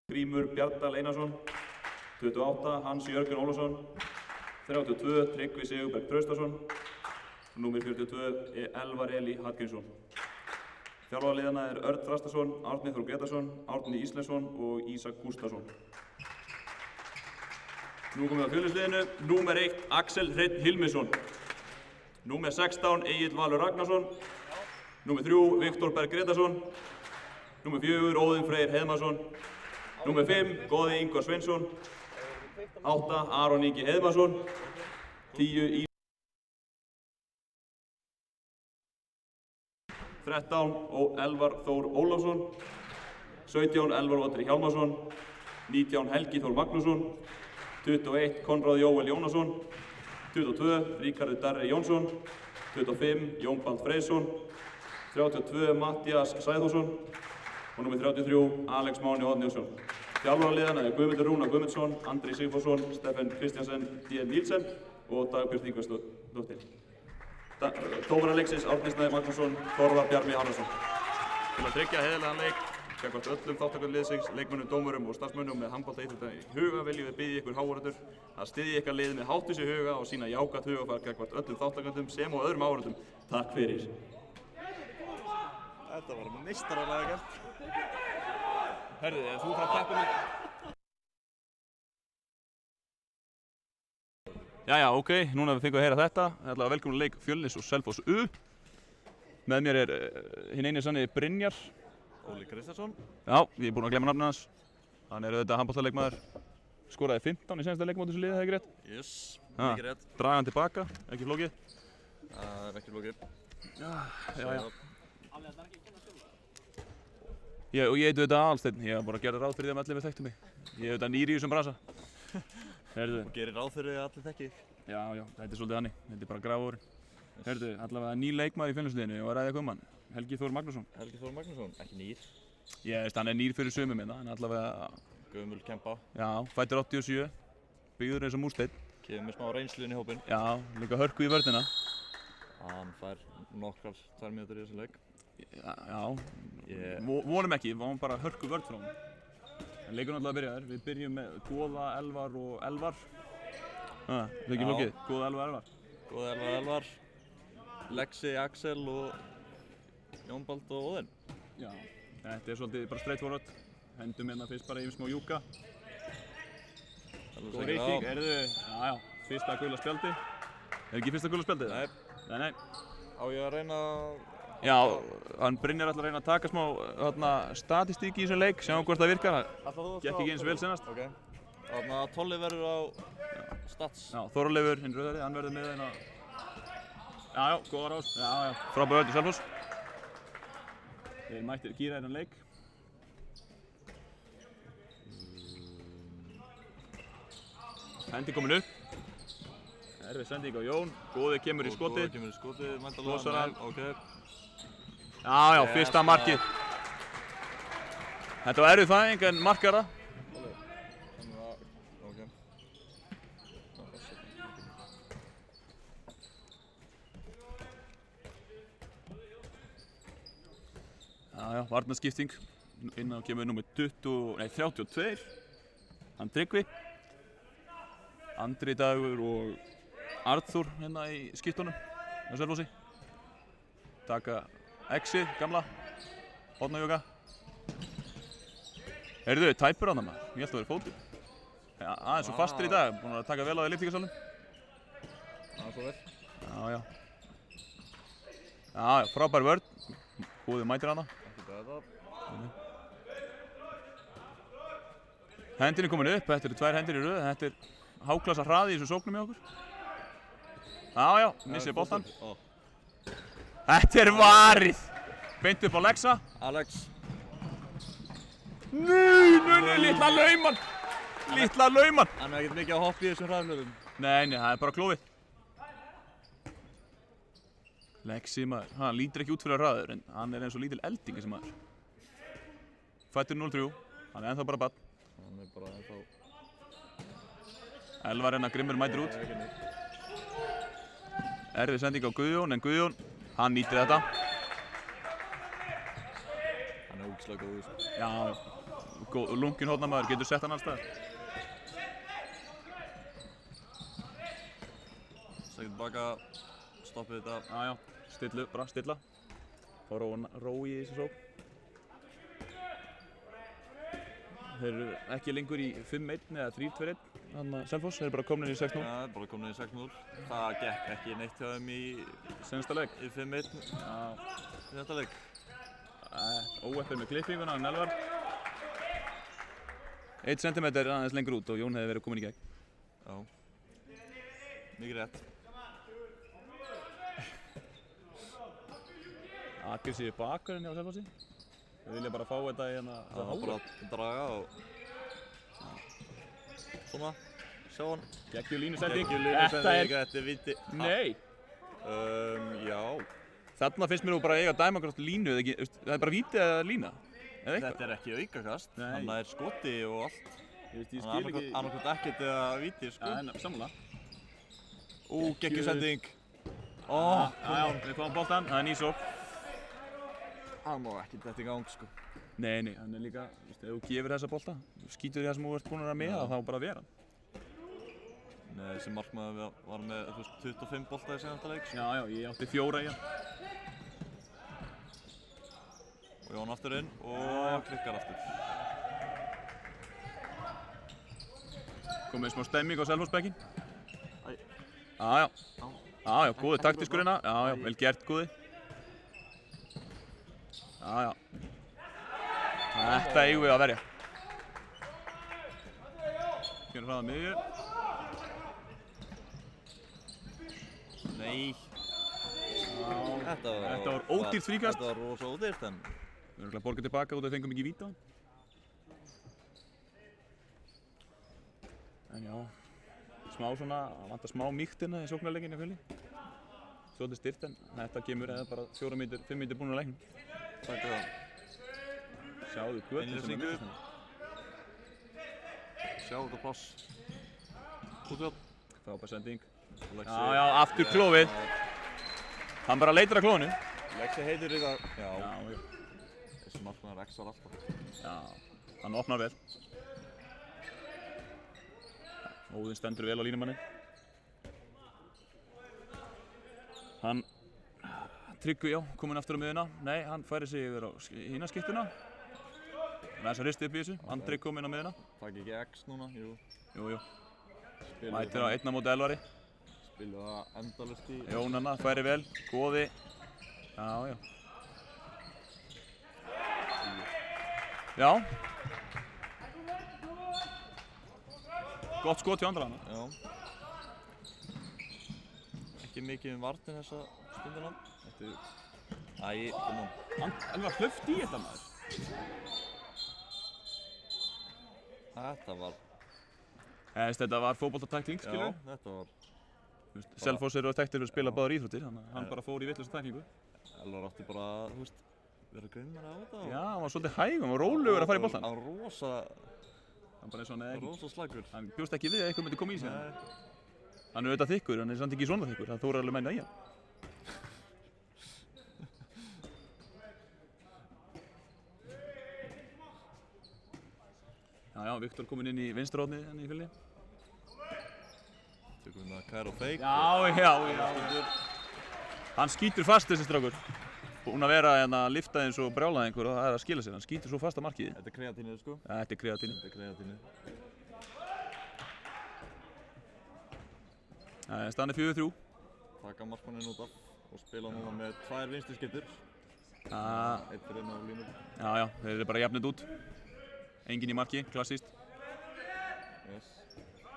Grímur Bjarndal Einarsson. 28 Hans Jörgen Ólafsson. 32 Tryggvi Sigurberg Traustason. Númer 42 Elvar Eli Hallgrímsson. Þjálfaraliðana Örn Þrastason, Árni Þór Gretarsson, Árni Íslensson og Ísak Gústason. Nú komum við að fjölnisliðinu. Númer 1 Axel Hreinn Hilmisson. Númer 16 Egill Valur Ragnarsson. Númer 3 Viktor Berg Gretarsson. Númer 4 Óðinn Freyr Heiðmarsson. Númer 5 Góði Ingvar Sveinsson. 8 Aron Ingi Heiðmarsson. 10 13 Elvar Þór Ólafsson. 17 Elvar Oddri Hjálmarsson. 19 Helgi Þór Magnússon. 21 Konráð Jóel Jónasson. 22 Ríkharður Darri Jónsson. 25 Jón Bald Freysson. 32 Mattías Sæþórsson og númer 33 Alex Máni Odnjónsson. Þjálfaraliðana Guðmundur Rúnar Guðmundsson, Andri Sigfússon, Steffen Kristjansen, D. Níelsen og Dagbjörn Ingvarsdóttir. Dómarar leiksins Árni Snær Magnússon, Þórðar Bjarmi Harðarsson. Til að tryggja heiðarlegan leik gagnvart öllum þátttakendur liðsins, leikmönnum, dómurum og starfsmönnum með handboltaíþrótta í huga viljum við biðja ykkur hávarendur að styðja ykkar lið með háttvísi huga og sýna jákvætt hugafar gagnvart öllum þáttakendum sem og öðrum áhorfendum. Takk fyrir. Þetta var meistaralega gert. Herðu, þú þarf að peppa mig. Jæja, ok, núna við fengum að heyra þetta. Velkomin leik Fjölnis og Selfoss U. Með mér hinn eini sanni Brynjar. Óli Kristjánsson. Já, ég er búinn að glemma nafnið hans. Hann auðvitað handboltaleikmaður. Skoraði 15 í seinasta leikmóti þessu liði, hefði ekki rétt? Yes, mikið rétt. Draga hann tilbaka, ekki flókið. Það ekki flókið. Já. Og ég heiti auðvitað Aðalsteinn. Ég hef bara gerði ráð fyrir því að allir þekktu mig. Ég er auðvitað nýr í þessum bransa. Og gerir ráð fyrir því að allir þekki þig. Já, þetta er svolítið þannig. Þetta er bara grafavörun. Herðu, allavega ný leikmaður í Fjölnisliðinu og ræðið um hann. Helgi Þór Magnússon. Helgi Þór Magnússon, ekki nýr. Ég veist, hann er nýr fyrir sumum minna, en allavega... Gömul kempa. Já, fæddur 87, byggður eins og múrsteinn. Kemur með smá reynslu inn í hópinn. Já, líka hörku í vörnina. Hann fær nokkrar 2 mínútur í þessu leik. Já, vonum ekki, við váum bara hörku vörn frá hann. En leikurinn alltaf byrjaður, við byrjum með Góða, Elvar og Elvar. Það er ekki flókið, Góða, Elvar. Góða, Elvar. Lexi, Axel og Jón Bald og Óðinn. Já, þetta er svolítið bara straightforward. Hendum hérna fyrst bara yfir smá júka. Góð reyting, já, fyrsta gula spjaldi. Er ekki fyrsta gula spjaldið? Nei. Á ég að reyna... Já, hann Brynjar ætlar að reyna að taka smá statistík í þessum leik, sjáum hvort það virkar. Gekk ekki eins vel seinast. Ok. Þannig að Tolli verður á stats. Já, Þorleifur, hinn rauðari, hann verður með hérna. Já, góða rás. Já, frábær vörn í Selfoss. Þeir mættir gíra hérna leik. Hendi komin upp. Erfið sending á Jón. Góði kemur í skotið. Góði kemur í skotið, mæntalega. Losar hann. Ok. Já, fyrsta markið. Þetta var erfið fæðing en markar það. Ok. Já, varnarskipting. Innan kemur númer 32. Hann Tryggvi. Andri Dagur og Arnþór hérna í skiptunum á Selfossi. Taka Exi, gamla, Odnajóka. Heyrðu, tæpur hann maður, ég held að það verið fótur. Já, aðeins svo fastur í dag, búinn að taka vel á því lyftingasalnum. Já, svo vel. Já, frábær vörn, góði mætir hana. Ekki þetta. Hendin er komin upp, þetta eru 2 hendir í röð, þetta er háklassa hraði í þessu sóknum hjá okkur. Já, missið boltann. Þetta er varið! Beint upp á Lexa. Alex. Nei, litla lauman! Litla lauman! Hann er ekkert mikið að hoppa í þessum hraðlöfum. Nei, það er bara klófið. Lexi maður, hann lítur ekki út fyrir að hraður, en hann er eins og lítil elding þessi maður. Fættur 0-3, hann er ennþá bara barn. Hann er bara ennþá... Elvar hérna grimmur mætir út. Erfið sending á Guðjón, en Guðjón, hann nýtir þetta. Hann er ógeðslega góður. Já, Lungin hornamaður, getur sett hann alls staðar. Sækir tilbaka, stoppið þetta. Já, bara stilla. Fá ró í þessu sókn. Þeir eru ekki lengur í 5-1 eða 3-2-1. Þannig að Selfoss, þeir eru bara komnir í 6-0. Já, þeir eru bara komnir í 6-0. Það gekk ekki neitt hjá þeim í senasta leik. Í 5-1 í þetta leik. Óheppið með klippinguna, Elvar. 1 cm aðeins lengur út og Jón hefði verið komin í gegn. Já, mikið rétt. Aggressívi bakurinn hjá Selfossi. Þeir vilja bara fá þetta í hérna. Það var bara að draga og svona, sjá hann. Geggjur línusending. Þetta er víti. Nei! Já. Þarna finnst mér nú bara að eiga dæmakast línu, eða ekki, það er bara víti eða lína. Þetta er ekki aukakast, þannig að það er skoti og allt. Ég skil ekki. Annarkvæmt ekkert eða víti, sko. Já, sammála. Geggjur sending. Já, við fáum boltan, það er ný sókn. Hann má ekki þetta í gang, sko. Nei, hann er líka, ef þú gefur þessa bolta, skýtur því það sem þú ert búinn að meða, þá bara vera hann. Nei, þessi markmaður var með 25 bolta í senasta leik. Já, ég átti 4 í hann. Og Jón aftur inn og klikkar aftur. Komið smá stemming á Selfossbekkinn. Já, góði taktískur hérna. Já, vel gert, góði. Já. Þetta eigum við að verja. Hérna hraða miðju. Nei. Þetta var ódýrt fríkast. Þetta var rosa ódýrt, en við erum að borga tilbaka og þau fengum ekki víti á hann. En já, vantar smá mýkt hérna í sóknarleikinn í fjöli. Svolítið styrt, en þetta kemur eða bara 5 mínútur búin á leiknum. Takk það. Sjáðu göttin sem er mýkt. Sjáðu þetta pláss. Útjátt. Frábær sending. Já, aftur klófið. Hann bara leitar að klónu. Lexi heitur í það. Já. Þessi markmaður X-ar alltaf. Já, hann opnar vel. Óðinn stendur vel á línumanni. Hann Tryggvi, kominn aftur á miðuna. Nei, hann færi sig yfir á hina skiptuna. Hann er þess að hristi upp í þessu. Andri kominn á miðuna. Takk ekki X núna, jú. Mætir á 1 á móti Elvari. Spiluðu það endalaust í... Jónanna færi vel, góði. Já. Gott skot hjá Andra hana. Já. Ekki mikið vartin þessa stundina. Kom on. Elvar hlaupt í þetta maður. Þetta var fótboltatækling, skilur. Já, þetta var... Selfoss eru þekktir fyrir að spila báðar íþróttir, þannig að hann bara fór í vitlausa tæklingu. Elvar átti bara, vera grimmari á þetta. Já, hann var svolítið hæg, hann var rólegur að fara í boltann. Hann var rosa slagur. Hann bjóst ekki við að eitthvað myndi koma í sig. Hann er auðvitað þykkur, hann er samt ekki svona þykkur, það þóra alveg menna í hann. Já, Viktor kominn inn í vinstrahornið henni í fylli. Tökum við með Kairo Fake. Já. Hann skýtur fast þessi strákur. Búinn að vera hérna að lifta eins og brjálað einhver og það er að skila sér. Hann skýtur svo fast að markið. Þetta er kreatínið, sko. Ja, þetta er kreatínið. Staðan er 4-3. Taka markmanninn út af og spila núna með 2 vinstri skiptur. Eitt fyrir inn á línu. Já, þeir eru bara jafnit út. Enginn í marki, klassíst.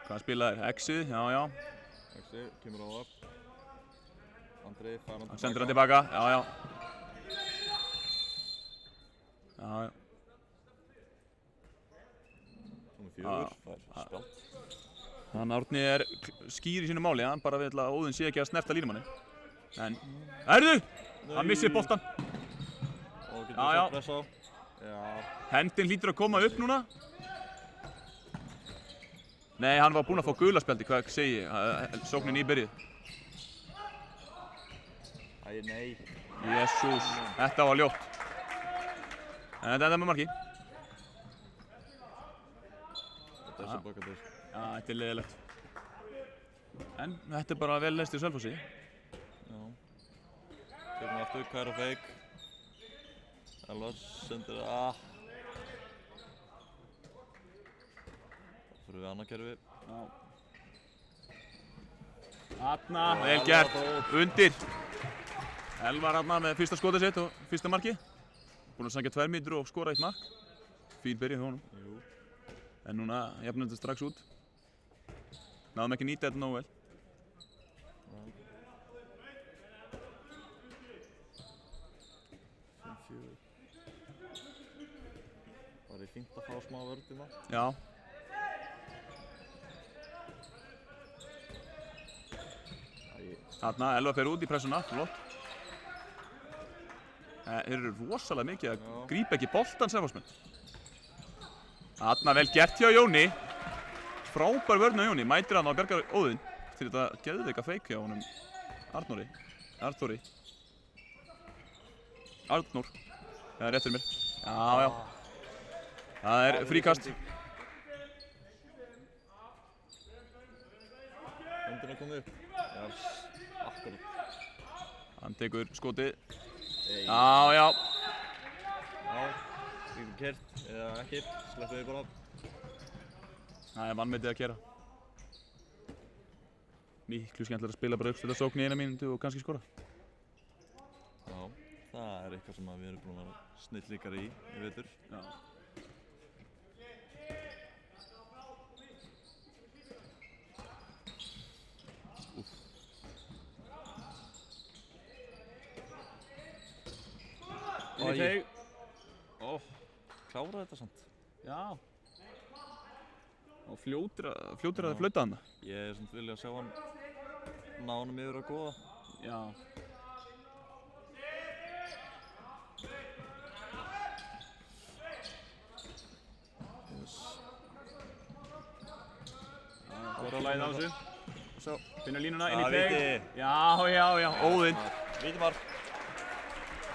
Hvað spilaðir? X-ið, já. X-ið, kemur á það. Andri, fær hann tilbaka. Sendur hann tilbaka, já. Númer 4, fær spjald. Hann Árni er skýr í sínu máli, hann bara vil að Óðinn sé ekki að snerta línumanni. En, hann missir boltan. Og getur það pressa á. Hendinn hlýtur að koma upp núna. Nei, hann var búinn að fá gula spjaldi, hvað segi ég? Sóknin nýbyrjuð. Nei. Jesús, þetta var ljótt. En þetta er með marki. þessu bakadós. Já, þetta leiðilegt. En þetta bara vel leyst í Selfossi. Já. Tökum aftur, Kæra feik. Elvar sendir það. Það fyrir við annað kerfi. Já. Þarna, vel gert, undir. Elvar þarna með fyrsta skotið sitt og fyrsta markið. Búinn að sækja 2 mínútur og skora 1 mark. Fín byrjun hjá honum. Jú. En núna jafnir þetta strax út. Náðum ekki nýta þetta nógu vel. Það er fínt að fá smá vörðina. Já. Þarna, Elvar fer út í pressuna, flott. Þeir eru rosalega mikið að grípa ekki boltan Selfossmenn. Þarna vel gert hjá Jóni. Frábær vörn á Jóni, mætir hann á bjargar Óðinn. Til þetta geðveika feik hjá honum Arnóri. Arnór. Það er rétt fyrir mér. Já. Það er fríkast. Höndin að koma upp. Já, akkurat. Hann tekur skotið. Hey. Já. Já, getur kert eða ekki, sleppu þið bara. Það er vannmetið að gera. Miklu skemmtilega að spila bara uppstilta sókn í 1 mínútu og kannski skora. Já, það er eitthvað sem við erum búin að snillíkar í vetur. Já. Inn í teig. Kláraði þetta samt. Já. Og fljótir að flauta hann. Ég er samt vilja að sjá hann ná honum yfir að góða. Já. Yes. Góða lagið á þessu. Svo, finna línuna inn í Já, teig. víti. Já. Óðinn. Vítimark.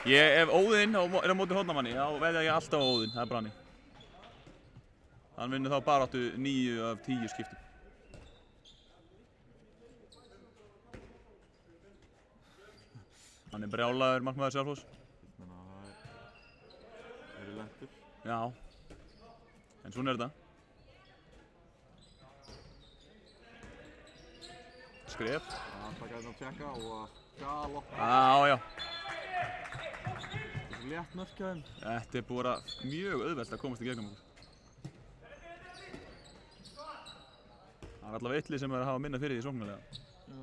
Ef Óðinn er á móti hornamanni, þá veðja ég alltaf á Óðinn, það er Brani. Hann vinnur þá baráttu 9 af 10 skiptum. Hann er brjálaður markmaður Selfoss. Það er lentur. Já. En svona er þetta. Skref. Það taka þetta að tjekka og að galoppa. Já. Það er svo létt mörk hjá þeim. Þetta er búið að vera mjög auðvelt að komast í gegnum okkur. Það er allavega eitthvað sem er að hafa minna fyrir því sóknarlega. Já.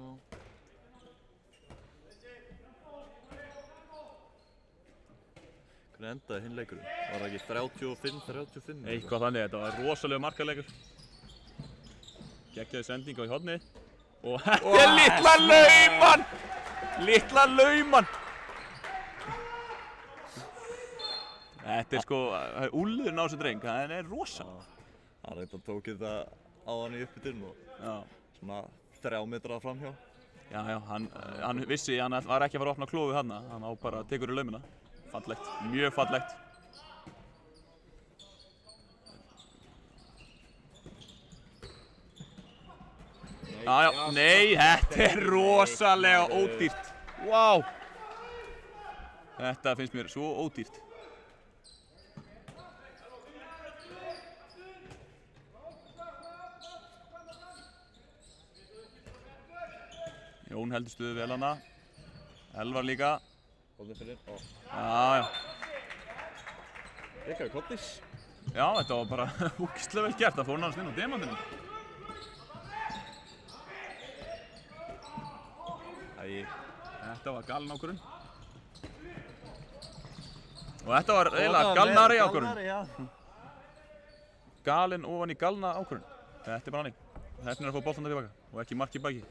Hvernig endaði hinn leikurinn? Var það ekki 35-35? Eitthvað þannig, þetta var rosalega markaleikur. Geggjaði sending á í hornið. Og þetta er litla lauman! Þetta er sko, úlfurinn á þessu dreng, það er rosa. Hann reyndar tók þetta á hann í uppbytun og svona 3 metra framhjá. Já, hann vissi, hann var ekki að fara að opna klófið þarna, hann á bara að tekur í laumina. Fallegt, mjög fallegt. Nei, þetta er rosalega ódýrt. Vá! Þetta finnst mér svo ódýrt. Jón heldur stuðu vel hana. Elvar líka. Hóðið fyrir. Já. Eitthvað kottis. Já, þetta var bara úkislega vel gert. Það fór náttúrulega inn á demantinu. Þetta var galin ákvörðun. Og þetta var eiginlega galnari ákvörðun. Galin ofan í galna ákvörðun. Þetta er bara hannig. Þetta er að fá boltan tilbaka og ekki mark í baki.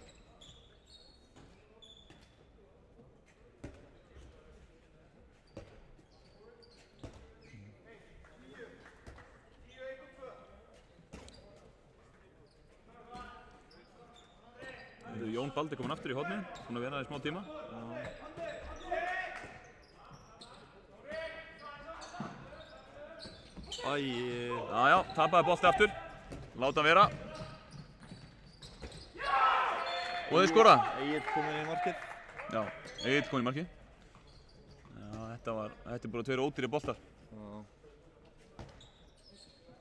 Jón Baldi kominn aftur í hornið, búinn að vera það í smá tíma. Já, tapaði bolti aftur. Láta hann vera. Og þeir skora. Egill kominn í markið. Já, Egill kominn í markið. Já, þetta er bara 2 ódýrir boltar. Já.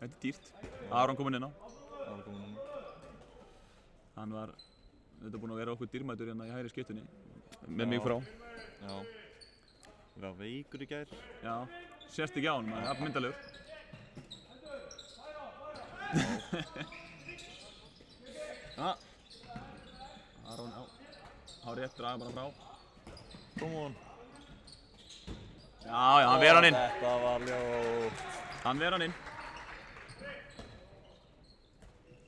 Þetta er dýrt. Aron kominn inn á. Aron kominn inn á. Hann var, þetta er búinn að vera okkur dýrmætur hérna í hægri skiptunni. Með mig frá. Já. Við var veikur í gær. Já, sérst ekki á hann, maður er afmyndalegur. Já. Aron á rétt, draga bara frá. Come on. Já, hann ver hann inn. Þetta var ljótt. Hann ver hann inn.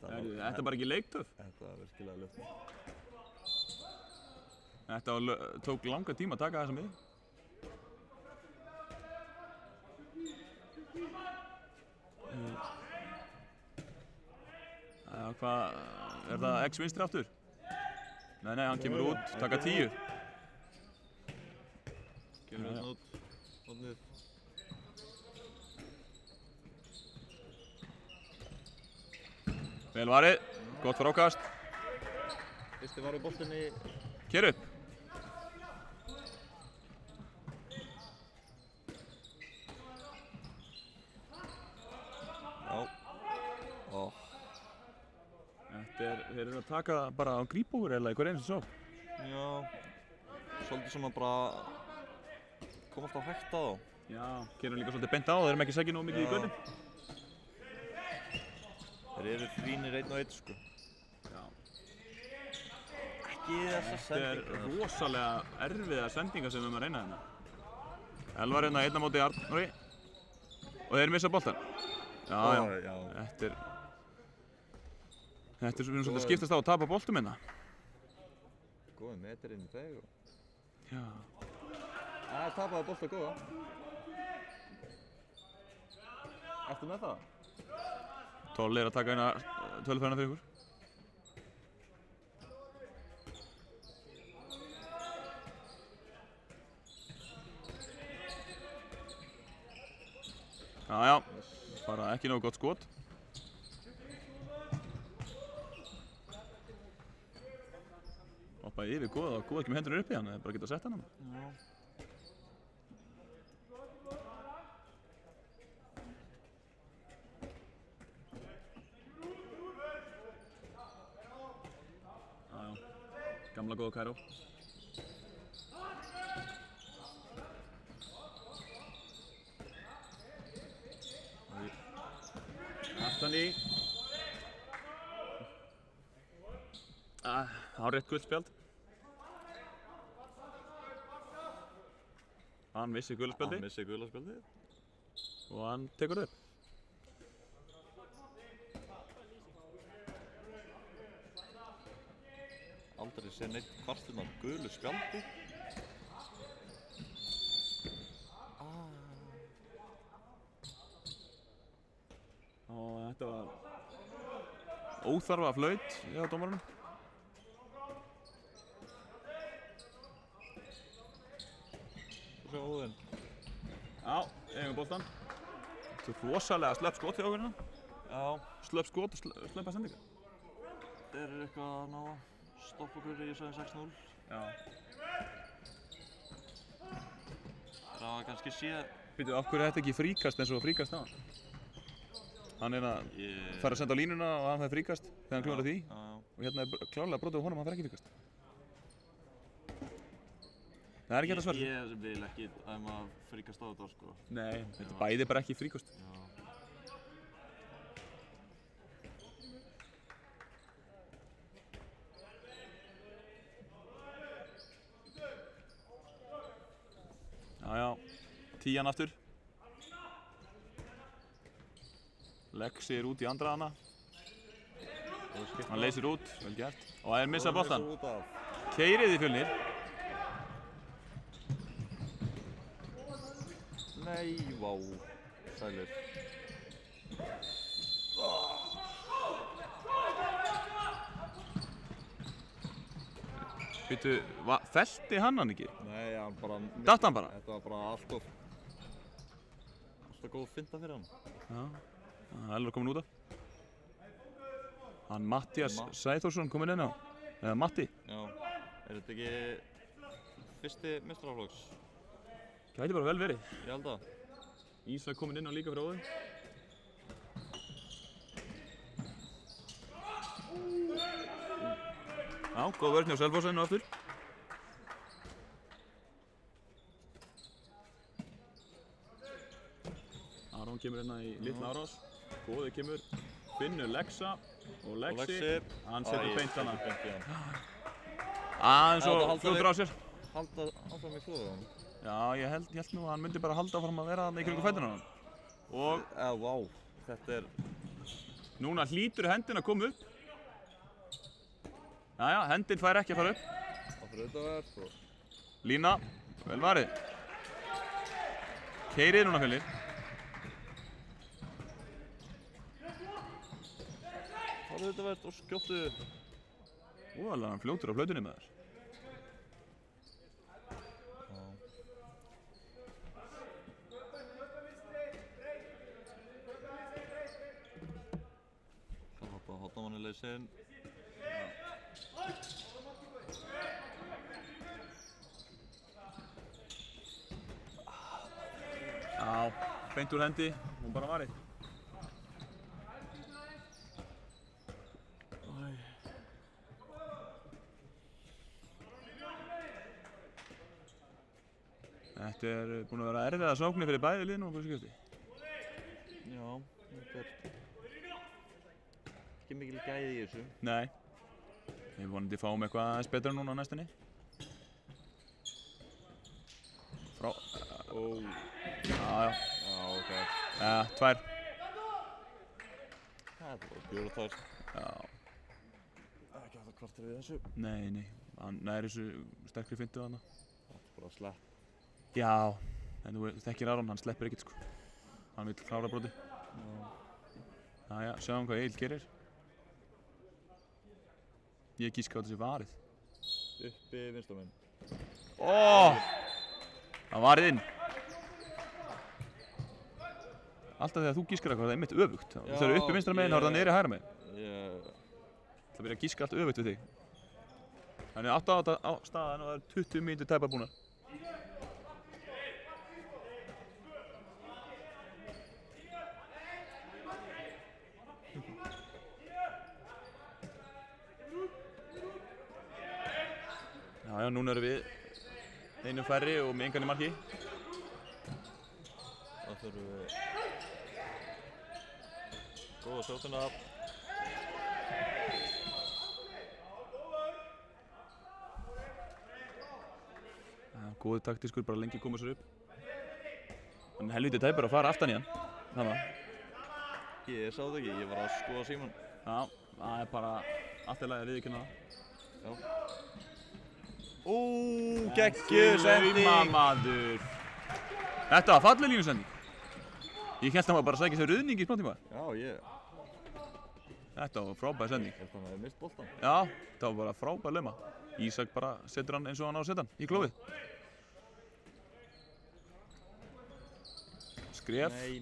Þetta er bara ekki leiktöf. Þetta var virkilega ljótt. Þetta tók langa tíma að taka þessa mið. Hvað, er það X vinstri aftur? Nei, hann kemur út, taka 10. Kemur hérna út, hodnið. Vel varið, gott frákast. Fyrsti var við boltinni. Kér upp. Já. Ó. Þeir eru að taka bara á grípúr eða í hver einu sem svo. Já. Svolítið svona bara koma alltaf hægt á þá. Já, kemur líka svolítið beint á, þeir eru ekki sækja nógu mikið í götin. Þeir eru þrínir 1 og 1 sko. Já. Ekki þessa Þetta er rosalega erfiða sendingar sem við erum að reyna hérna. Elvar hérna 1 á móti Arnóri og þeir missa boltan. Já. Þetta er svona svolítið skiptast á að tapa boltum hérna. Góði metir inn í þeg og... Já. Það tapaði bolta góða. Ertu með það? Tolli er að taka eina tölfræðina fyrir ykkur. Já, bara ekki nógu gott skot. Hoppaði yfir góða ekki með hendurinn uppi hann, það er bara að geta sett hann. Já. Gamla góða Kæró. Aftan í. Hárrétt gult spjald. Hann missir gula spjaldi. Hann missir gula spjaldi. Og hann tekur upp. Aldrei sé neitt kvartinn af gulu spjaldi. Og þetta var óþarfa flaut hjá dómarunum. Svo Óðinn. Já, eigum boltan. Þetta er rosalega slöpp skot hjá okkur hérna. Já. Slöpp skot og slöppa sendingar. Þeir eru eitthvað að ná að stoppa okkur í þessu 6-0. Já. Það var kannski séð... Býtu, af hverju er þetta ekki fríkast eins og fríkast á hann? Hann er að fara að senda á línuna og hann fær fríkast þegar hann klúðar því. Og hérna er klárlega brotið á honum, hann fær ekki fríkast. Það er ekki þetta svar. Ég vil ekki að maður fríkast á þetta sko. Nei, þetta er bæði bara ekki fríkast. Já, 10 aftur. Lexi er út í andra hana. Hann leysir út, vel gert. Og það er missað boltan. Keyrið í Fjölnir. Nei, vá. Sælur. Býtu, fellti hann ekki? Nei, hann bara... Datt hann bara? Þetta var bara alltaf góð finta fyrir hann. Já, Elvar komin út af. Hann Matthías Sæþórsson kominn inn á. Eða Matti. Já. Þetta ekki fyrsti meistaraflokks? Gæti bara vel verið. Ég held það. Ísak kominn inn á líka fyrir óðum. Já, góð vörn hjá Selfoss enn og aftur. Aron kemur hérna í litla árás. Góði kemur, Finnur Lexa og Lexi. Hann setur beint hana. Aðeins og fljótur á sér. Halda áfram í flóðum? Já, ég held nú að hann myndi bara halda áfram að vera þarna í kringum fæturna á hann. Og Vá, þetta er... Núna hlýtur hendin að koma upp. Jæja, hendin fær ekki að fara upp. Það fyrir auðvitað og... Lína, vel varið. Keirið núna Fjölnir. Það fyrir auðvitað og skjóttu... Alveg hann fljótur á flautunni með þér. Það hoppa hotnamannileg sinn. Já, beint úr hendi, hún bara varið. Þetta er búin að vera erfiða sóknir fyrir bæði lið nú á þessu skipti. Já, þetta er... ekki mikil gæði í þessu. Nei. Við vonandi fáum eitthvað aðeins betra núna á næstunni. Frá... Já. Já, ok. Tvær. Þetta var björðar. Já. Það er ekki hægt að kvarta við þessu. Nei. Hann nær þessu sterkri fintu þarna. Það er bara slepp. Já, en þú þekkir Aron, hann sleppir ekkert sko. Hann vill klára broti. Jæja, sjáum hvað Egill gerir. Ég gíska á þessi varið. Uppi vinstramegin. Það varið inn. Alltaf þegar þú gískar eitthvað, það er einmitt öfugt. Þú þarf uppi vinstra megin, þá er það niðri hægra megin. Það byrja að gíska allt öfugt við þig. Þannig 8 á staðan og það er 20 mínútur tæpar búnar. Já, núna erum við einu færri og með engan í marki. Það þurfum við góða sjótuna. Góði taktískur, bara lengi koma sér upp. Hann er helvítið tæpur að fara aftan í hann. Þannig. Ég sá það ekki, ég var að skoða síman. Já, það er bara allt í lagi að viðurkenna það. Já. Geggjuð sending! Maður. Þetta var falleg línusending. Ég hélt að hann var bara að sækja sér ruðning í smáttíma. Já, Þetta var frábær sending. Ég held að hann hefði mist boltan. Já, þetta var bara frábær lauma. Ísak bara setur hann eins og hann á að setja hann í klófið. Skref. Nei.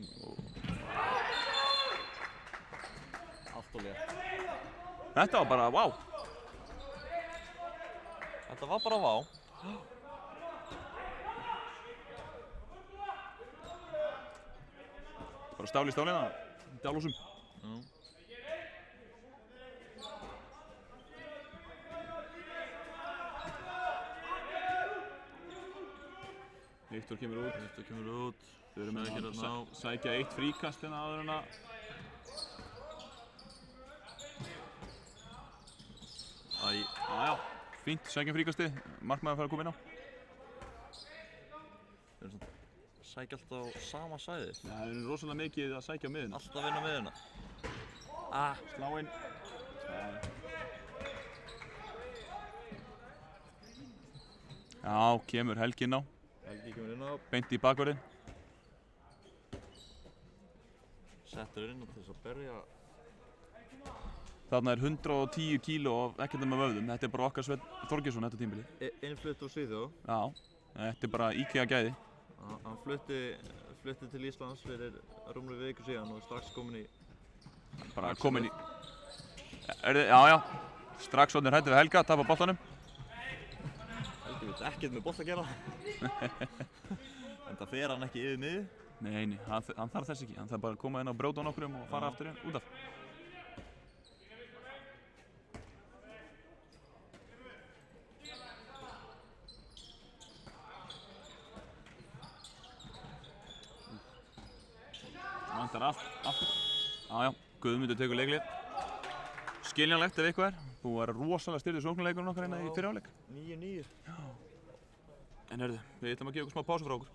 Allt og létt. Þetta var bara vá. Þetta var bara vá. Bara stál í stálina. Dálúsum. Viktor kemur út. Við erum með að sækja eitt fríkast hérna áður en að... Já, fínt, sækjum fríkastið. Markmaður fara að koma inn á. Við erum svona sækja alltaf á sama sæði. Já, við erum rosalega mikið að sækja á miðuna. Alltaf vinna miðuna. Slá inn. Já, kemur Helgi inn á. Helgi kemur inn á. Beint í bakvörðinn. Settur inn á til þess að berja. Þarna er 110 kíló af ekkert með vöðum. Þetta er bara okkar Sveinn Þorgeirsson þetta tímabili. Innflutt úr Svíþjóð. Já, þetta er bara IKEA gæði. Hann flutti til Íslands fyrir rúmlega viku síðan og er strax kominn í... Bara kominn í... Já. Strax orðnir hræddir við Helga, tapar boltanum. Helgi vill ekkert með bolt að gera. En það fer hann ekki yfir miðju. Nei, hann þarf þess ekki. Hann þarf bara að koma inn á brjóta á nokkrum og fara aftur út af. Vantar aftur. Já, Guðmundur tekur leiklið. Skiljanlegt ef eitthvað er. Þú var rosalega styrðið sóknarleikurinn okkar hérna í fyrri hálfleik. 9-9. Já. En heyrðu, við ætlum að gefa okkur smá pásu frá okkur.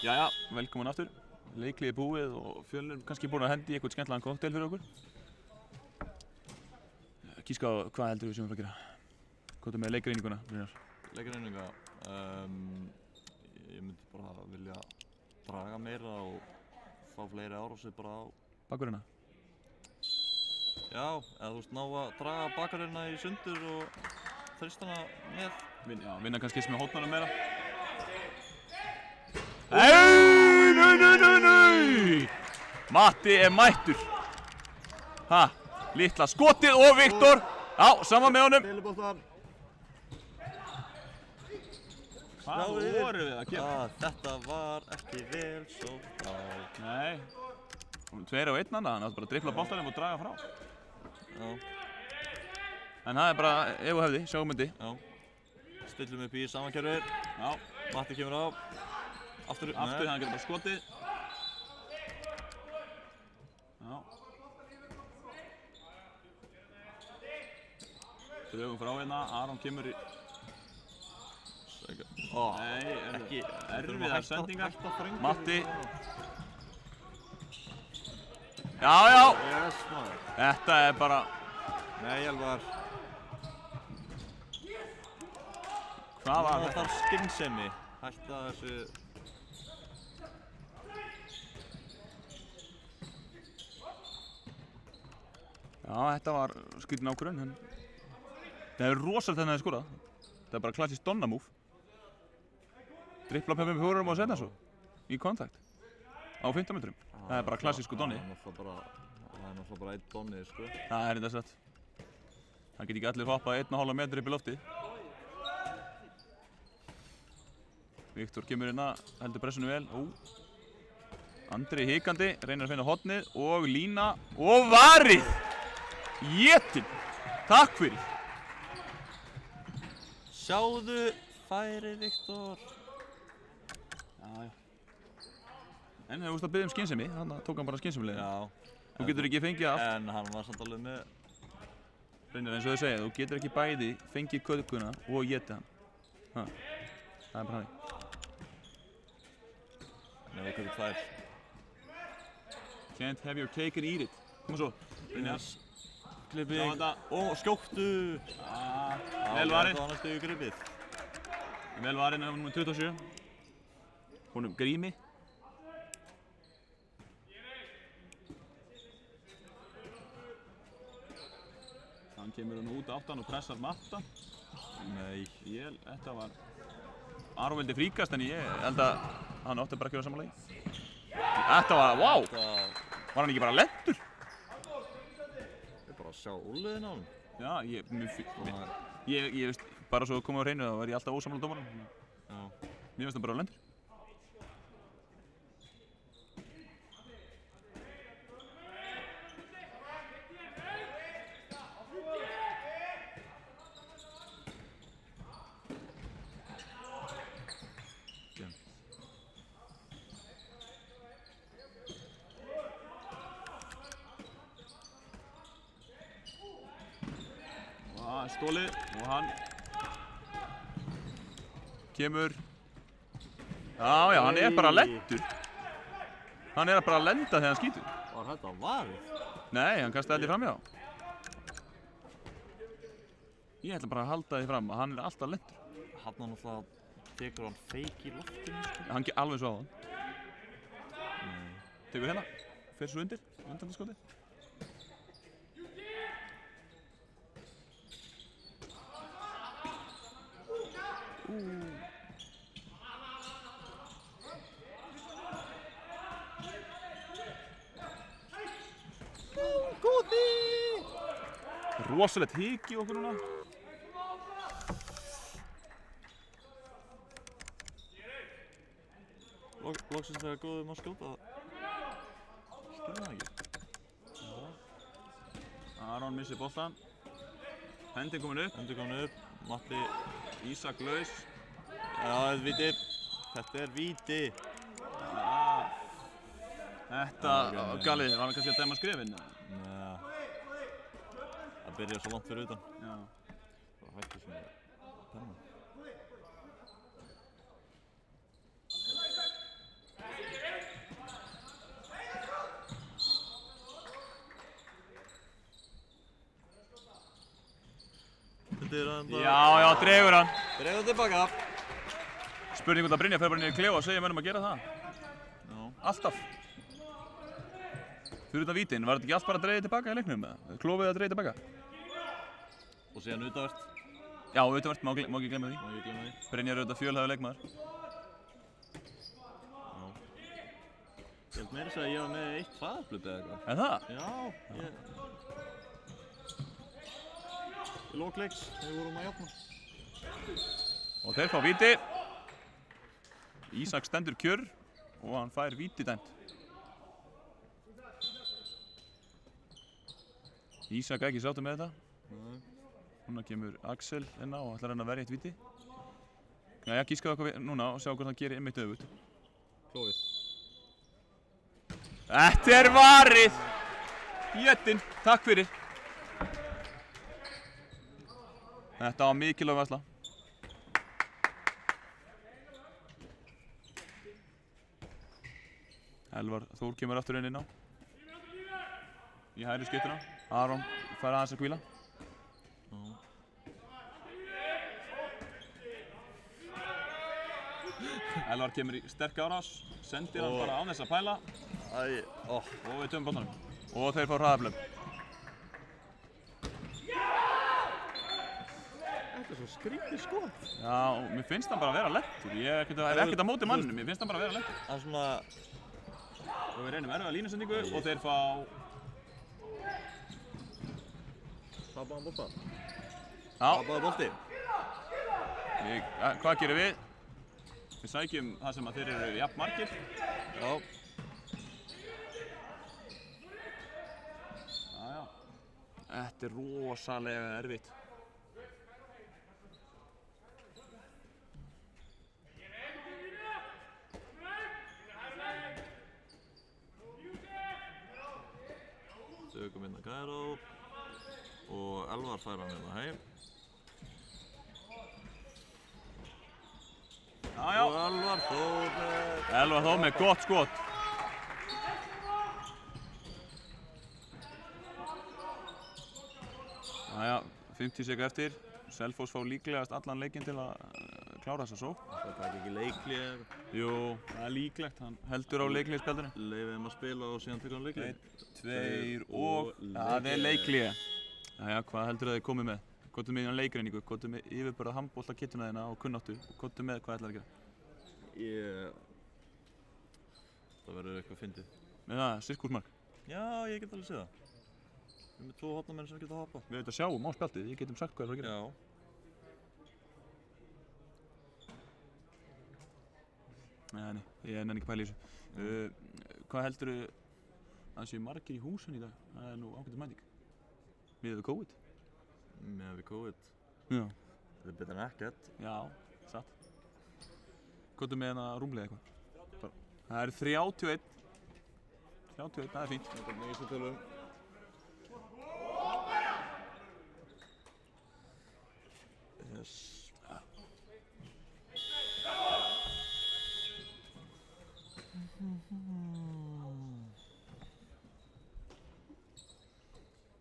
Jæja, velkomin aftur. Leikliði búið og Fjölnir kannski búin að hendi í eitthvað skemmtilegan kokteil fyrir okkur. Gíska á hvað heldur við sem við fara að gera? Hvað er með leikreininguna, Brynjar? Leikreininga? Ég myndi bara vilja draga meira og fá fleiri árásir bara á bakverðina? Já, eða þú veist, ná að draga bakverðina í sundur og þristana með. Vinna kannski sem með hótnanum meira. Nei! Matti er mættur. Litla skotið og Viktor. Já, saman með honum. Deiliboltan. Hvað voru við að gera? Þetta var ekki vel svo á. Nei. Hún 2 á 1 annað, hann átti bara að dribbla boltanum og draga frá. Já. En það er bara ef og hefði, sjáumyndi. Já. Stillum upp í samankerfið. Já. Matti kemur á. Aftur, hann getur bara skotið. Já. Drögum frá hérna, Aron kemur í... Nei, ekki erfiðar sendingar. Matti. Já. Yes, maður. Þetta er bara... Nei, Elvar. Hvað var þetta? Það þarf skynsemi. Hætta þessu... Já, þetta var skrýtin ákvörðun. Það er rosalega þegar hann hefði skorað. Það er bara klassískt Donna-move. Dribbla með fjórum og setja svo. Í kontakt. Á 15 metrum. Það er bara klassísku Donni. Það er náttúrulega bara einn Donni, sko. Það er þetta satt. Það get ekki allir hoppað 1,5 metri upp í lofti. Viktor kemur inn að heldur pressunum vel. Andri hikandi, reynir að finna hornið og lína og varið! Étinn! Takk fyrir! Sjáðu færi, Viktor. Já. En þú veist að biðja skynsemi, þannig tók hann bara skynsemilega. Já. Þú getur ekki fengið allt. En hann var samt alveg með... Reynir eins og þau segja, þú getur ekki bæði fengið köðkuna og étið hann. Það er bara hannig. Nei, við köpum 2. Can't have your cake and eat it. Koma svo. Brynjar. Klipping. Og skjóttu. Vel varinn. Það var næstu í gripið. Vel varinn af nr. 27. Honum Grími. Hann kemur hann út áttan og pressar mattan. Nei. Þetta var... Aron vildi fríkast en ég held að hann átti bara að gera samanlegi. Þetta var, wow! Var hann ekki bara lentur? Ég er bara að sjá úrliðin á hann. Já, ég veist, bara svo komið á hreinu þá var ég alltaf ósammála dómaranum. Já. Mér finnst það bara lentur. Stólið og hann kemur. Já, hann er bara lentur. Hann er bara að lenda þegar hann skýtur. Var þetta varið? Nei, hann kastaði þetta framhjá. Ég ætla bara að halda því fram að hann er alltaf lentur. Hann náttúrulega tekur hann feik í loftinu, sko. Hann alveg svo á hann. Tekur hérna, fer svo undir þetta skotið. Góði! Rosalegt hik í okkur núna. Loksins þegar góðum að skjóta. Skilur það ekki. Aron missir boltan. Hendin komin upp. Matti. Ísak laus. Já, þetta er víti. Þetta er víti. Þetta, galið, var hann kannski að dæma skrifin? Nei. Það byrjar svo langt fyrir utan. Já. Það hættir sem penna. Já, dregur hann. Dregur tilbaka. Spurning hvort að Brynjar fer bara niður í klefa og segja mönnum að gera það. Já. Alltaf. Fyrir þetta vítin, var þetta ekki allt bara að dreigja tilbaka í leiknum eða? Klofið að dreigja tilbaka? Og síðan utavert. Já, utavert, má ekki glemma því. Brynjar er auðvitað fjölhæfur leikmaður. Já. Ég held meira að segja að ég var með eitt hraðaflöp eða eitthvað. Er það? Já, í lok leiks, þegar við vorum að jafna. Og þeir fá víti. Ísak stendur kjör og hann fær víti dæmt. Ísak ekki sáttur með þetta. Núna kemur Axel inn á og ætlar hann að verja eitt víti. Jæja, gískaðu okkur núna og sjá hvort hann gerir einmitt öfugt. Klófið. Þetta er varið! Jötinn, takk fyrir. Þetta var mikilvæg varsla. Elvar Þór kemur aftur inn á. Í hægri skyttuna. Aron fær aðeins að hvíla. Elvar kemur í sterk árás. Sendir hann bara án þess að pæla. Og við töfum boltanum. Og þeir fá hraðaflöp. Þetta er svo skrítið skot. Já, mér finnst hann bara að vera lentur. Ég er ekkert á móti mannum, mér finnst hann bara að vera lentur. Það er svona... Og við reynum erfiða línusendingu og þeir fá... Tapaðan bolta. Já. Tapaði bolti. Hvað gerum við? Við sækjum það sem að þeir eru jafn margir. Já. Já. Þetta er rosalega erfitt. Tökum inn að Kæró og Elvar fær hann hérna heim. Já. Og Elvar Þór með gott skot. Já, 50 sekúndur eftir. Selfoss fá líklegast allan leikinn til að klára þessa sókn. Það er ekki leikli eða eitthvað. Jú, það er líklegt. Hann heldur á leiklispjaldinu. Leifið þeim að spila og síðan tekur hann leikli. 1, 2 og... Það er leikli. Jæja, hvað heldur þið komið með? Kottu með leikreiningu, kottu með yfirbörða handboltakittuna þína og kunnáttu. Kottu með hvað ætlar að gera? Það verður eitthvað fyndið. Með það, sirkusmark. Já, ég get alveg séð það. Við erum með 2 hotnamenn sem geta hoppað. Við auðvitað sjáum á spjaldið, ég getum sagt hvað það er að gera. Já. Nei, ég nenni ekki að pæla í þessu. Hvað heldurðu að séu margir í húsinu í dag? Það er nú ágætis mæting. Miðað við COVID? Miðað við COVID? Já. Þetta er betur en ekkert. Já, satt. Kottu með hérna rúmlega eitthvað. Það er 31. 31, það er fínt. Þetta er mikið sem tölum. Yes.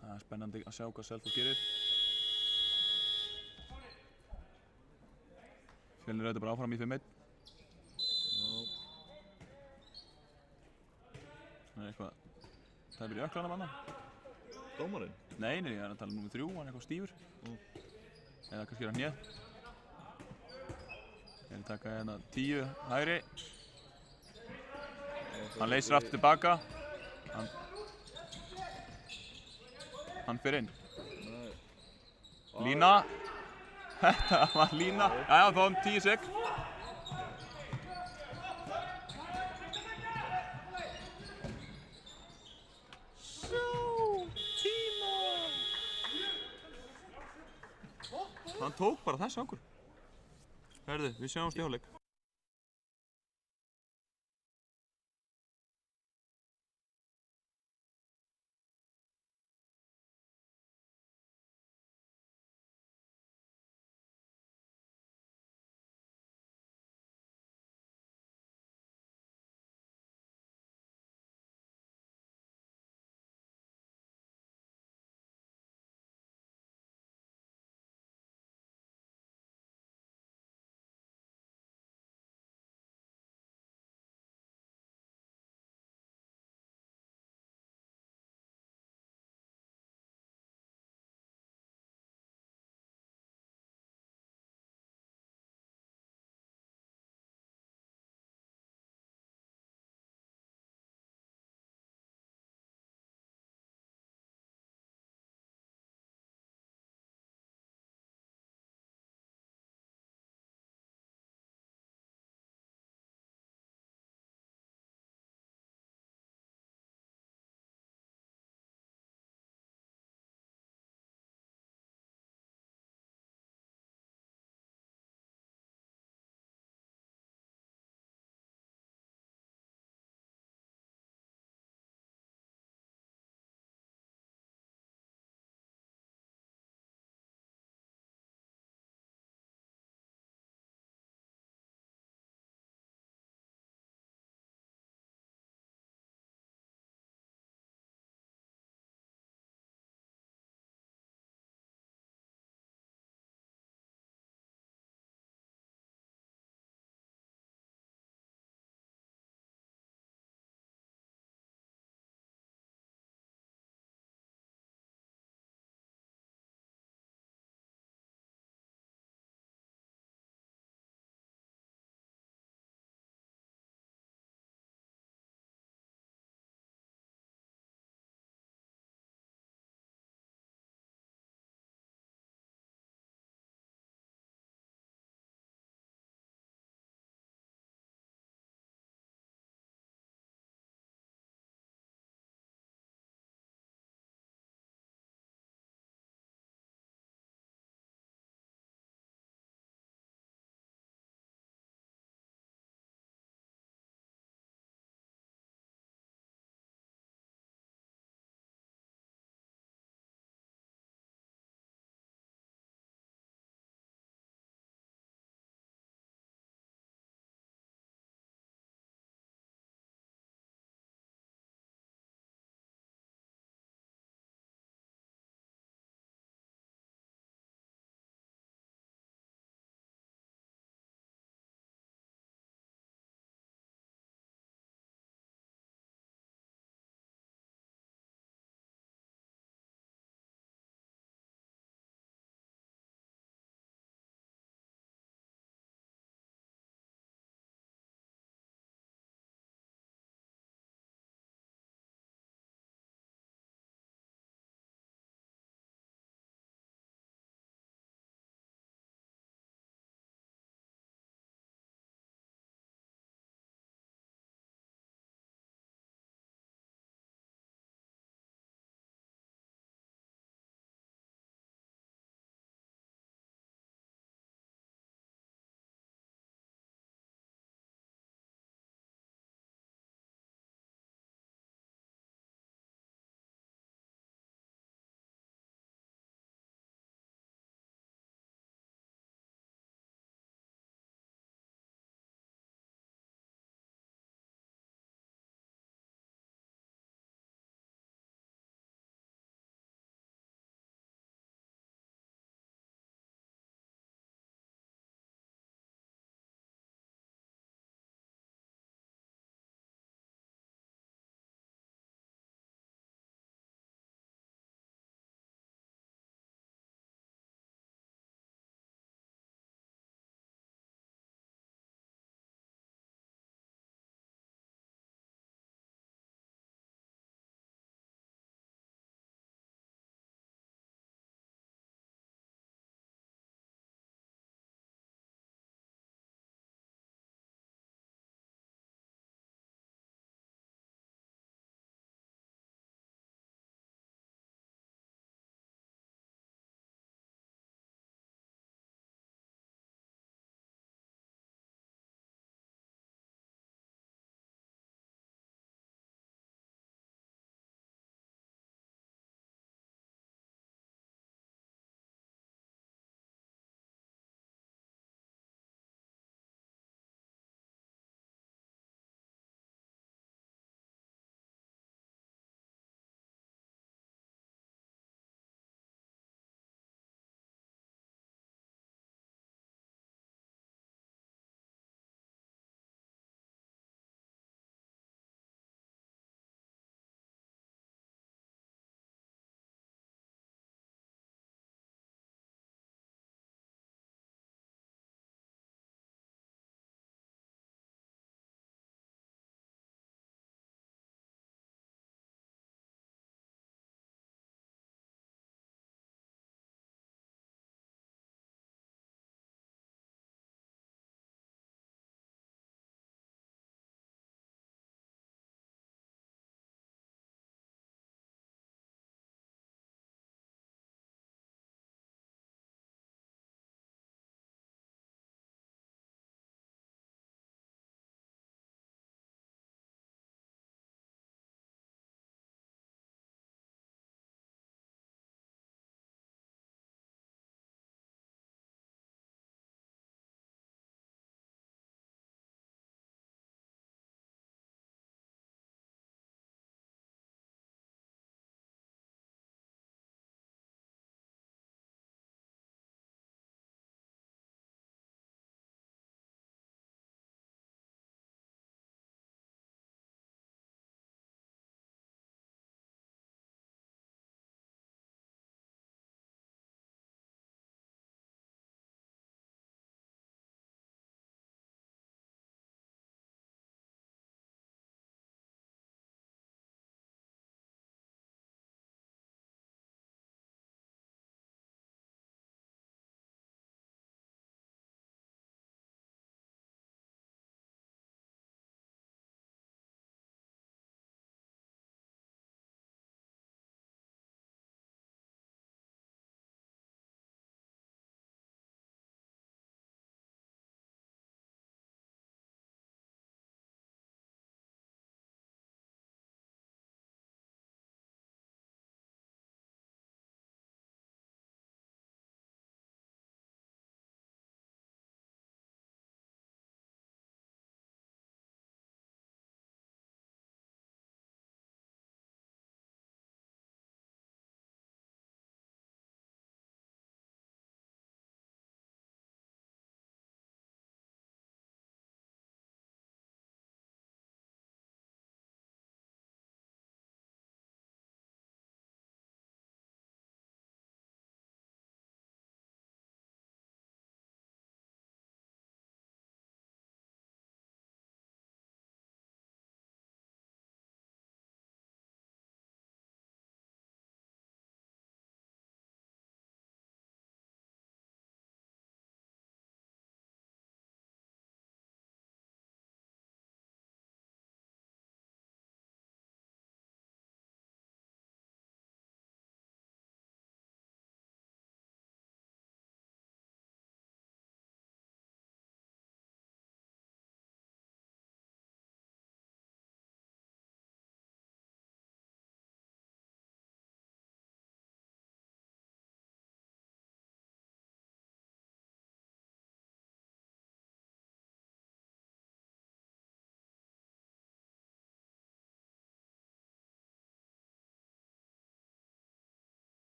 Það er spennandi að sjá hvað Selfoss gerir. Fjölnir auðvitað bara áfram í 5-1. Það er eitthvað... Það er verið ökklana manna. Dómarinn? Nei, ég er að tala um númer 3, hann er eitthvað stífur. Eða kannski er hann hnéð. Ég er að taka hérna 10 hægri. Hann leysir aftur tilbaka. Hann fer inn. Lína. Þetta var lína. Jæja, þá 10 sek. Hann tók bara þessu okkur. Herðu, við sjáumst í hálfleik.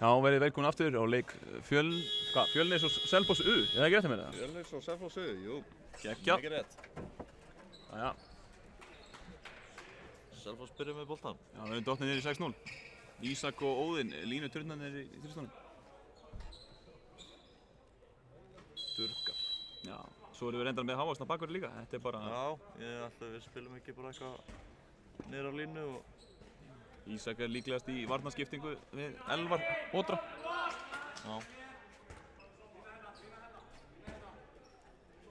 Já, verið velkomin aftur á leik Fjölnis og Selfoss U, er það ekki rétt að meina það? Fjölnis og Selfoss U, jú. Geggjað. Mikið rétt. Jæja. Selfoss byrjuð með boltan. Já, við erum dottnir niður í 6-0. Ísak og Óðinn línu turnarnir í þrjustónum. Durgar. Já, svo erum við reyndar með Hávaksna bakverði líka. Þetta er bara... Já, ég ætla við spilum ekki bara eitthvað niður á línu og... Ísak er líklegast í varnarskiptingu við Elvar Otra. Já.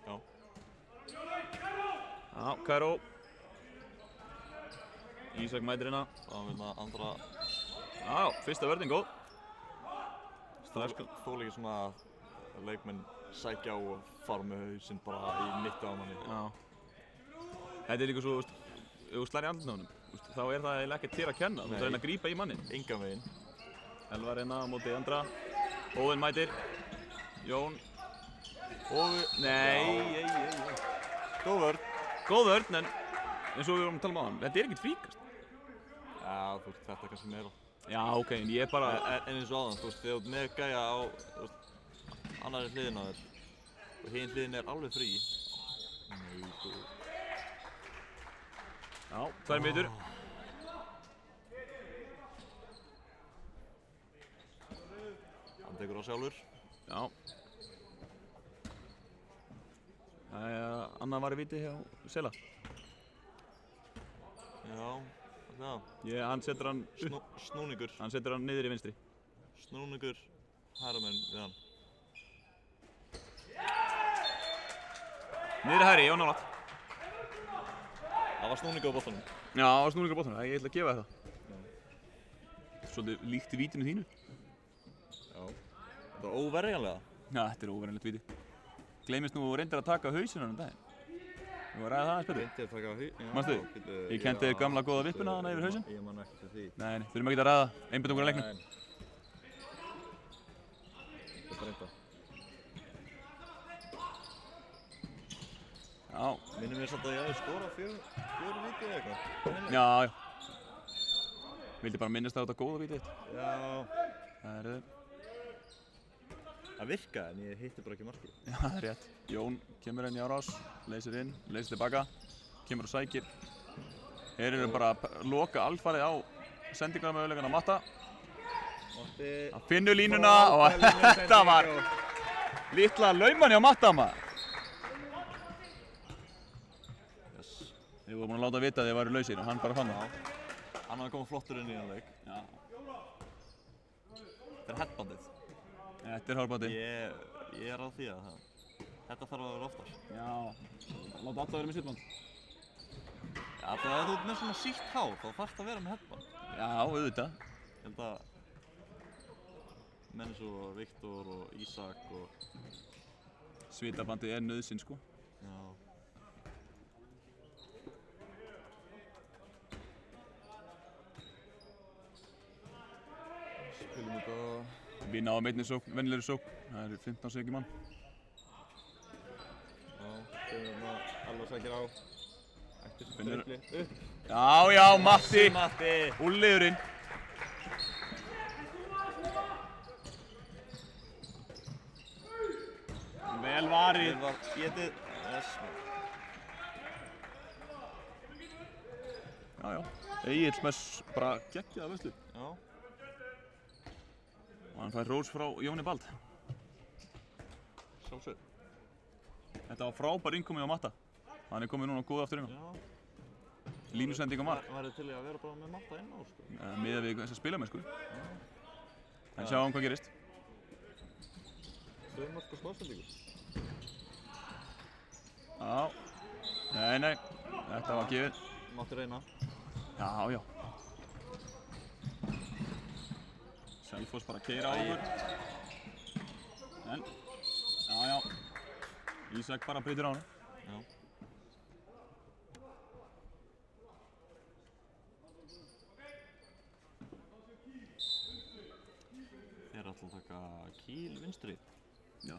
Já. Já, Kæró. Ísak mætir hérna. Það var andra... Já, fyrsta vörðin góð. Þó líka svona að leikmenn sækja á og fara með hausinn bara í mitti á manni. Já. Þetta er líka svo, ef þú slær í andlitið á honum, þá er það eiginlega ekkert þér að kenna. Þú ert að reyna að grípa í mannin. Engan veginn. Elvar hérna á móti Andra. Óðinn mætir. Jón. Nei. Góð vörn. Góð vörn, en eins og við vorum að tala um áðan, þetta er ekkert fríkast. Já, þú veist, þetta er kannski meira. Já, ok, en ég er bara... En eins og áðan, þú veist, þegar þú ert með gæja á annarri hliðin á þér og hinn hliðin er alveg frí. Nei, þú... Já, 2 mínútur. Hann tekur á sjálfur. Já. Annað var í víti hjá Sela. Já, það. Hann setur hann upp. Snúningur. Hann setur hann niður í vinstri. Snúningur, herramenn við hann. Niður hægri, Jón Nálat. Það var snúningur á boltanum. Já, það var snúningur á boltanum. Ég ætla að gefa þetta. Svolítið líkt vítinu þínu. Já. Þetta var óverjanlega. Já, þetta er óverjanlegt víti. Gleymist nú og reyndir að taka hausinn hann daginn. Þú var að ræða það aðeins betur. Reyndi að taka hausinn? Manstu? Ég kendi þér gamla góða vippuna þarna yfir hausinn. Ég man ekki til því. Nei, þurfum ekki að ræða. Einbeitt okkur að leiknum. Þetta reynda. Já. Minnum mér samt að ég hafi skorað 4 víti eða eitthvað. Já. Vildi bara minnast á þetta góða víti þitt. Já. Það er... Það virkaði en ég hitti bara ekki markið. Já, það er rétt. Jón kemur inn í árás, leysir inn, leysir tilbaka, kemur og sækir. Þeir eru bara að loka alfarið á sendingarmöguleikana Matta. Matti... Hann finnur línuna og þetta var litla lauman hjá Matta maður. Yes. Við vorum búin að láta vita að þeir væru lausir og hann bara fann það. Hann hafði komið flottur inn í hann leik. Já. Þetta er headbandið. Þetta er hálfbandi. Ég er á því að þetta þarf að vera oftar. Já, láta alla vera með sittband. Já, þegar þú ert með svona sítt hár, þá þarfst að vera með headband. Já, auðvitað. Ég held að menn eins og Viktor og Ísak og... Svitabandið er nauðsyn, sko. Já. Spilum þetta... Við náðum einnig sókn, venjulegri sókn. Það eru 15 sekir mann. Já, þegar Elvar sækir á. Ættir Sturli upp. Já, Matti! Matti! Úlliðurinn. Vel varið. Vel var getið. Yes. Já. Egill með bara geggjaða vörslu. Já. Og hann fær rós frá Jóni Bald. Sjálfsög. Þetta var frábær innkomi á Matta. Hann er komið núna góð aftur inn á. Já. Línusending og mark. Það væri til í að vera bara með Matta inn á, sko. Miðað við þess að spila með, sko. En sjáum hvað gerist. 2 mark og stóðsendingu. Já. Nei. Þetta var gefið. Mátti reyna. Já. Selfoss bara keyra á okkur. En, já. Ísak bara brýtur á hana. Já. Þeir ætla að taka Kíl vinstri. Já.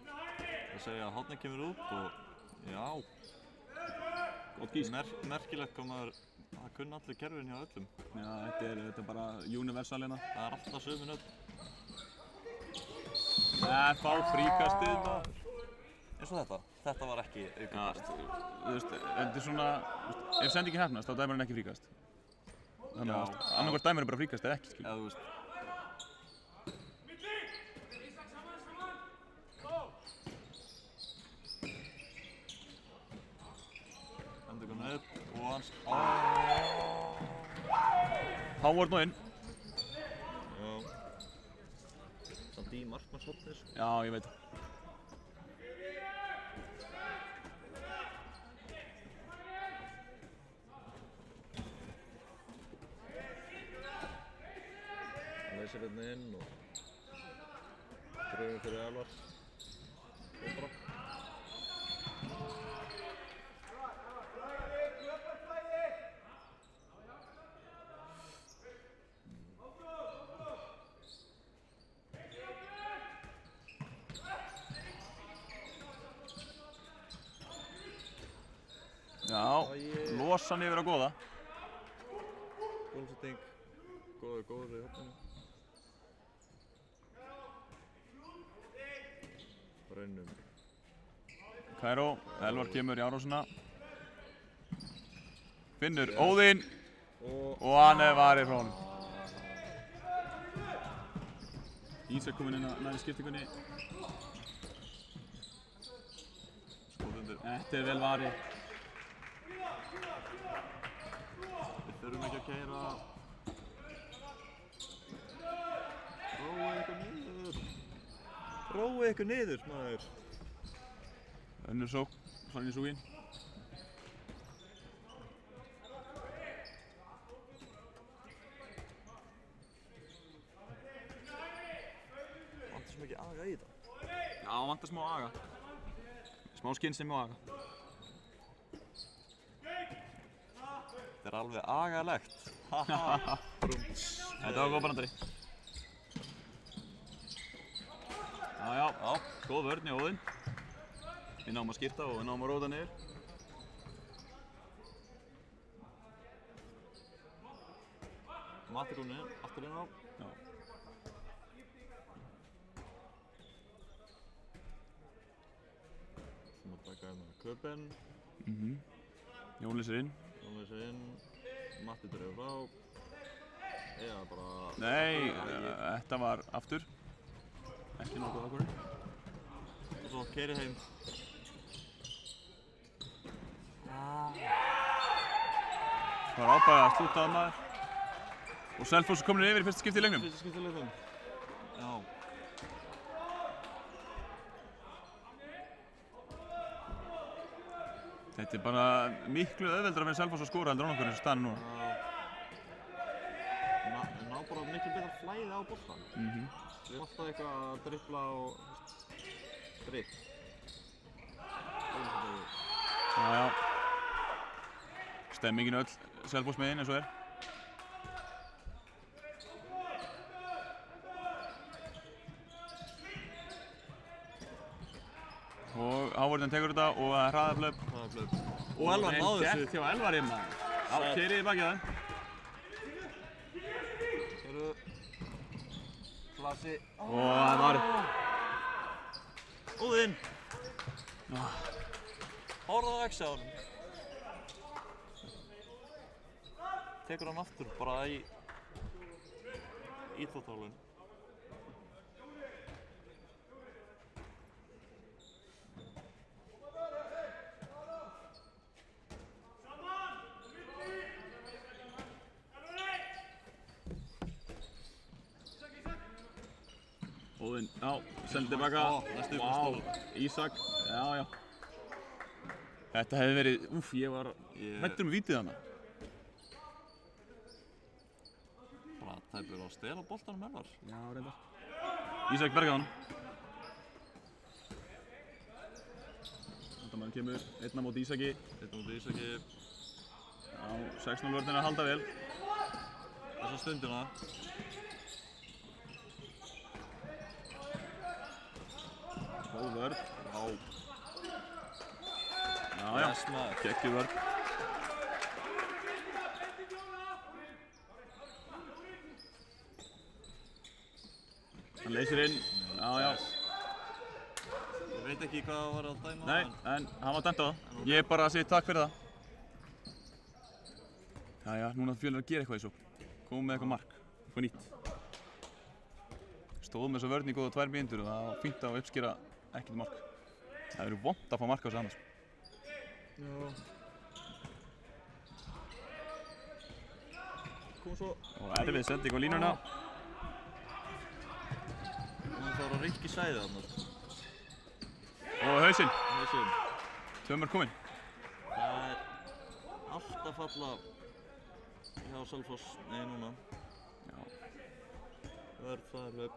Það segja að Hotni kemur út og já. Gott gísk. Merkilegt hvað maður, það kunna allir kerfin hjá öllum. Já, þetta er bara universal hérna. Það er alltaf sömu nöfn. Fá fríkastið maður. Eins og þetta. Þetta var ekki aukakast. Þú veist, þetta er svona, ef sendingin hefnast, þá dæmir hann ekki fríkast. Þannig að annarkvort dæmir hann bara fríkast eða ekki, skilur. Eða þú veist. Endur konar upp og hans... Hávard nú inn. Já. Samt í markmannshotnir. Já, ég veit. Hann leysir hérna inn og dröfum fyrir Elvar. Og bara. Já, losa hann yfir á góða. Góðsetting. Góður í hotninu. Raunum. Kairó, Elvar kemur í árásina. Finnur Óðinn og hann er varið frá honum. Ísak kominn inn að næri skiptingunni. Skotundur. Þetta er vel varið. Við þurfum ekki að keyra. Róið ykkur niður. Róið ykkur niður, maður. Önnur sók, svona í súginn. Vantar svo mikið aga í þetta. Já, vantar smá aga. Smá skynsemi og aga. Þetta er alveg agalegt. Þetta var góð brandari. Já, góð vörn í Óðinn. Við náum að skipta og við náum að róta niður. Matti kominn inn, aftur inn á. Já. Þú mátt taka hérna Köpen. Jón leysir inn. Jón leysir inn. Matti dreifir frá. Eða bara... Nei, þetta var aftur. Ekki nokkuð ákvörðun. Og svo keyrið heim. Það var ábæðið að slútaða maður. Og Selfoss er komin yfir í fyrsta skipti í leiknum. Fyrsta skipti í leiknum. Já. Þetta er bara miklu auðveldara fyrir Selfoss að skora heldur en okkur eins og staðan núna. Ná bara miklu betra flæði á boltan. Við erum alltaf eitthvað að dribbla og drikk. Já. Stemmingin öll Selfoss megin eins og er. Og Hávardinn tekur þetta og það er hraðaflöp. Og Elvar náði þessu. Gert hjá Elvari maður. Já, keyrið í bakið á þeim. Keyrðu. Klasi. Og það er varið. Óðinn. Hárað á X á honum. Tekur hann aftur bara í íþróttahálfinu. Óðinn, já, sendir tilbaka. Vá, Ísak, já. Þetta hefði verið, ég var hræddur vítið þarna. Bara tæpur á stela boltanum Elvar. Já, reyndar. Ísak bergaði hann. Þetta maður kemur, einn á móti Ísaki. Já, 6-0 vörðin að halda vel. Þessa stundina. Góð vörð. Já, geggjuð vörð. Hann leysir inn. Já. Ég veit ekki hvað það var að dæma. Nei, en hann var dæmt á það. Ég bara segi takk fyrir það. Jæja, núna Fjölnir að gera eitthvað í svo. Komum með eitthvað mark, eitthvað nýtt. Stóðum með þessa vörn í góða 2 mínútur og það var fínt að uppskera ekkert mark. Það verður vont að fá mark á þessu annars. Já. Kom svo. Og erfið sending á línuna. Hún þarf að Rikki sæði þarna. Og hausinn. 2 mörk komin. Það er allt að falla hjá Selfoss, núna. Já. Vörð, það hlaup.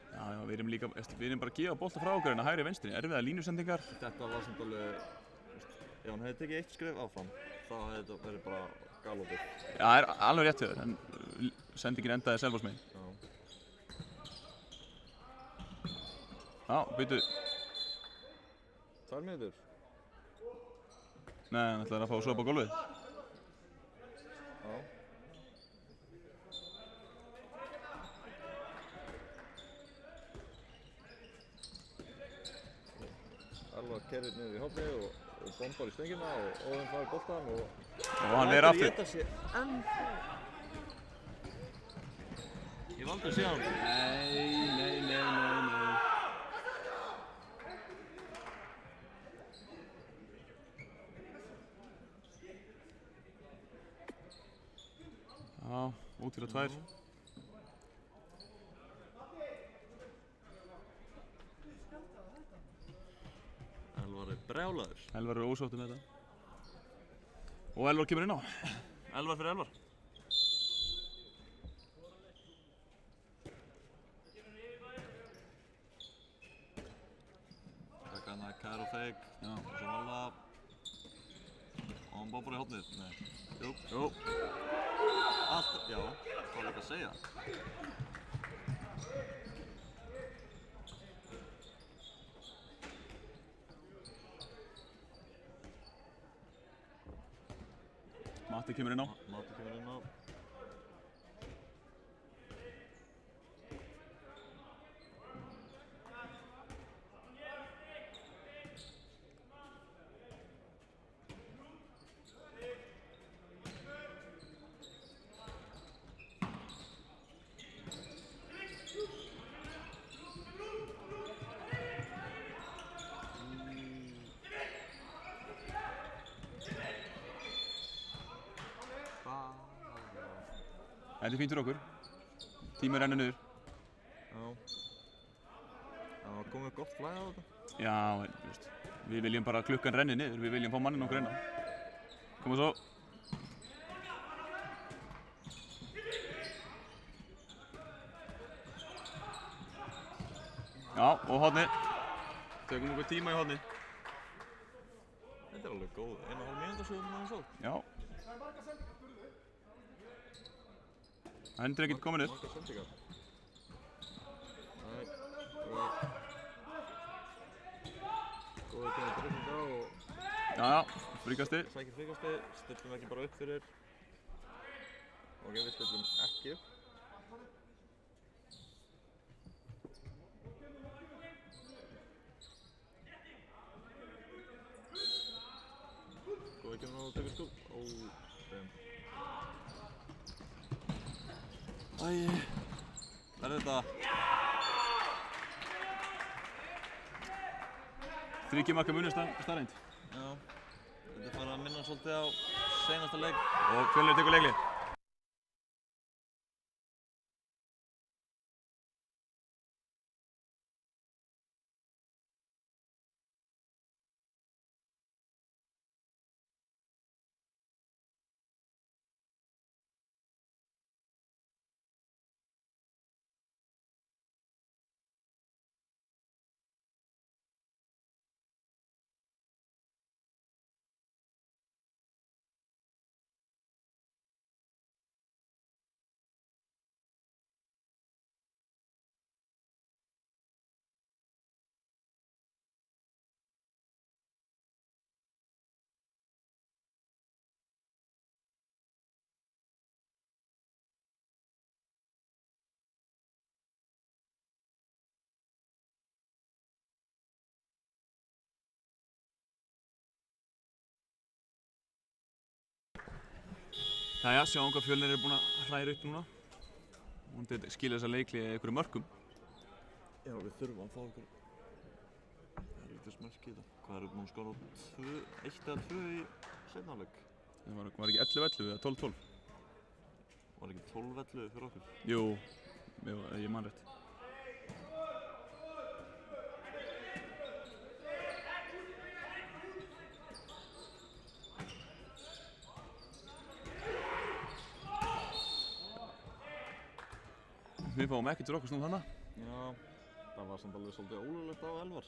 Já, við erum bara að gefa bolta frá okkur en að hægri vinstri. Erfiðar línusendingar. Þetta var samt alveg, ef hann hefði tekið 1 skref áfram, þá hefði þetta verið bara galopið. Já, það er alveg rétt hjá þér, en sendingin endaði Selfoss megin. Já, byrju. 2 mínútur. Nei, hann ætlaði að fá að sopa á gólfið. Já. Elvar keyrir niður í hornið og bombar í stöngina og Óðinn fær boltann og hann er aftur. Ég hef aldrei séð hann. Nei. Já, út fyrir 2. Elvar er brjálaður. Elvar er ósáttur með þetta. Og Elvar kemur inn á. Elvar fyrir Elvar. Takk hann að Kær og Feig. Já. Og svo Valla. Og hann bombar í hornið. Nei. Jú. Allt, já. Hvað er ekki að segja? Matti kemur inn á. Matti kemur inn á. Þetta er fínt fyrir okkur. Tíminn rennur niður. Já. Það var komið gott flæði á þetta. Já, en við viljum bara að klukkan renni niður. Við viljum fá manninn okkur inn á. Koma svo. Já, og hornið. Tökum okkur tíma í hornið. Þetta er alveg góð. 1,5 mínútur síðan hann svo. Já. Hendur ekkert komin upp. Margar sendingar. Nei. Góður kemur breytinga og Já, fríkasti. sækir fríkasti. Stillum ekki bara upp fyrir. Ok, við stillum ekki upp. Góður kemur og tekur skúl. Æi, hvað er þetta? 3 marka munur staðreind. Já, þetta fara að minna svolítið á seinasta leik. Og Fjölnir tekur leikhlé. Jæja, sjáum hvað Fjölnir búin að hræra upp núna. Vonandi skilja þessa leikli einhverjum mörkum. Já, við þurfum að fá ykkur helvítis mörk í þetta. Hvað erum við búin að skora á 1 eða 2 í seinna hálfleik? Það var ekki 11-11 eða 12-12? Var ekki 12-11 fyrir okkur? Jú, ég man rétt. Við fáum ekkert fyrir okkur snúð þarna. Já, það var samt alveg svolítið ólöglegt á Elvar.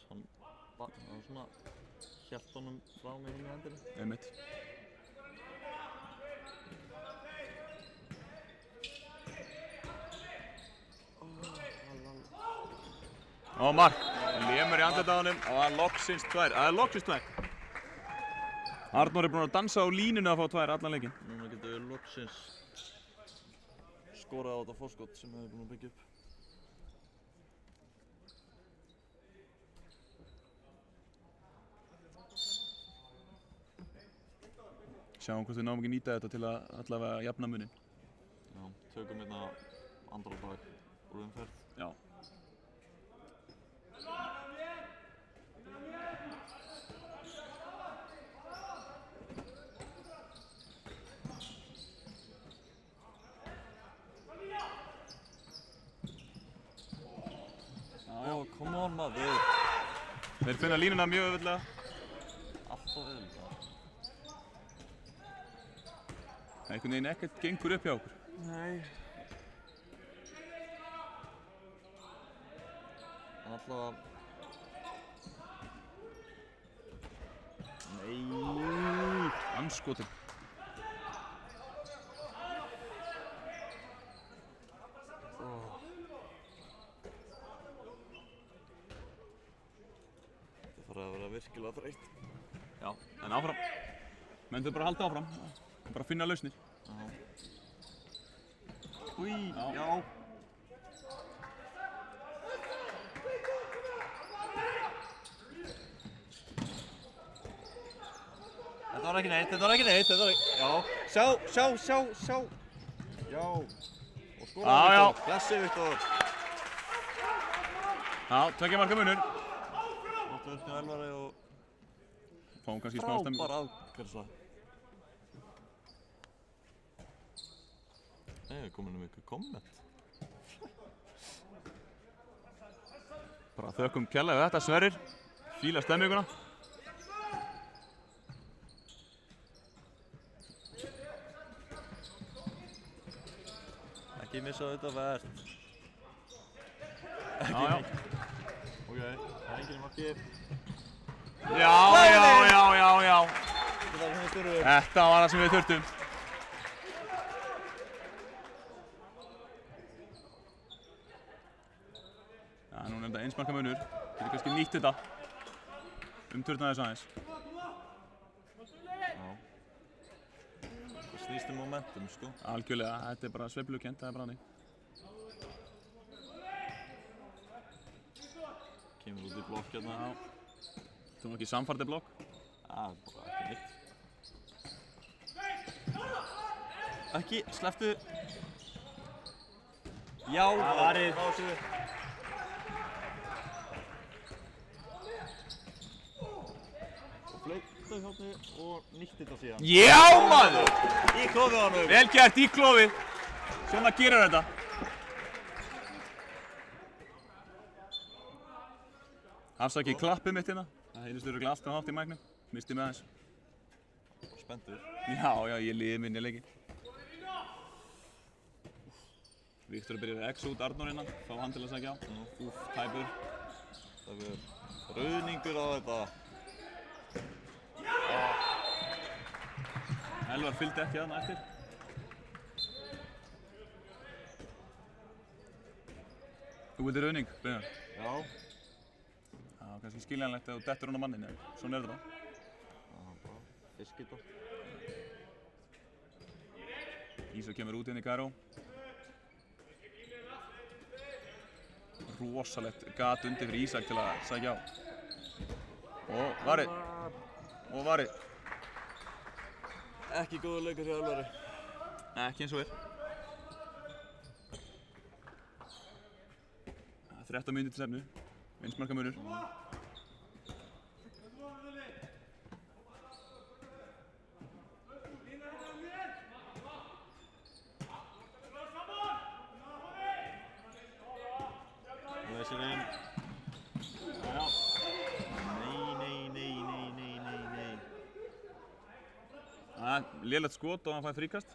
Hann svona hélt honum frá mig í hendinni. Einmitt. Og mark. Lemur í andlitið á honum og það er loksins 2. Það er loksins 2. Arnór búinn að dansa á línunni að fá 2 allan leikinn. Núna getum við loksins skorað á þetta forskot sem við erum búin að byggja upp. Sjáum hvort við náum ekki nýta þetta til að allavega jafna munin. Já, tökum hérna andra dag úr umferð. Já. Oh, come on maður. Þeir finna línuna mjög auðveldlega. Alltaf auðveldlega. Einhvern veginn ekkert gengur upp hjá okkur. Nei. Alltaf... Nei. Andskotinn. Það þarf að vera virkilega þreytt. Já, en áfram. Menn þau bara halda áfram. Bara finna lausnir. Já. Új, já. Þetta var ekki neitt, Já, sjá. Já. Og skora Viktor. Klassi Viktor. Já, 2 marka munur. Nóttu upp hjá Elvari og Fáum kannski smá stemmingu. frábær afgjörsla. Nei, við komum um ykkur komment. Bara þökkum kærlega við þetta, Sverrir. Fíla stemminguna. Ekki missa þetta verð. Já. Ok, það er enginn marki. Já. Þetta var sem við þurfum. Þetta var það sem við þurftum. Já, núna er þetta 1 marka munur. Getur kannski nýtt þetta. Umturna þess aðeins. Já. Það snýst momentum, sko. Algjörlega, þetta er bara sveiflukent, það er bara þannig. Kemur út í blokk hérna. Já. Þú var ekki samfærdi blokk. Það er bara ekki neitt. Ekki, slepptu. Já, varið. Flauta hjálpi og nýtti þetta síðan. Já, maður! Í klofið á honum. Vel gert, í klofið. Svona gerir þetta. Afsakið klappið mitt hérna. Það heyrðist örugglega alltaf hátt í mæknum. Misti mig aðeins. Spenntur. Já, ég liði minni leikinn. Viktor er byrjað X út Arnór innan. Fá hann til að sækja á. Úff, tæpur. Það er rauðningur á þetta. Elvar fylgdi ekki þarna eftir. Þú vildi rauðning, Brynjar? Já. Já, kannski skiljanlegt að þú dettur hún á mannin, en svona er þetta. Já, bara fiskita. Ísak kemur út inn í Garó. Rosalegt gat undir fyrir Ísak til að sækja á. Og varið. Ekki góður leikur hjá Elvari. Ekki eins og er. 13 mínútur til stefnu. Eins marka munur. Læsir inn. Já. Nei. Það er lélegt skot og hann fær fríkast.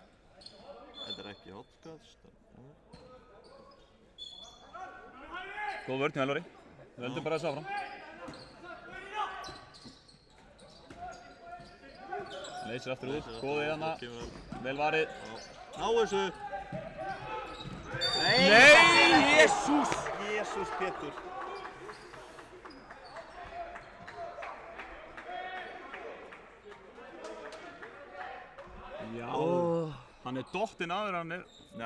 Þetta ekki hotkast. Góð vörn hjá Elvari. Við höldum bara þessu áfram. Leysir aftur út. Góðið hana. Vel varið. Ná þessu. Nei! Jesús Pétur. Já. Hann er dottinn aður, hann er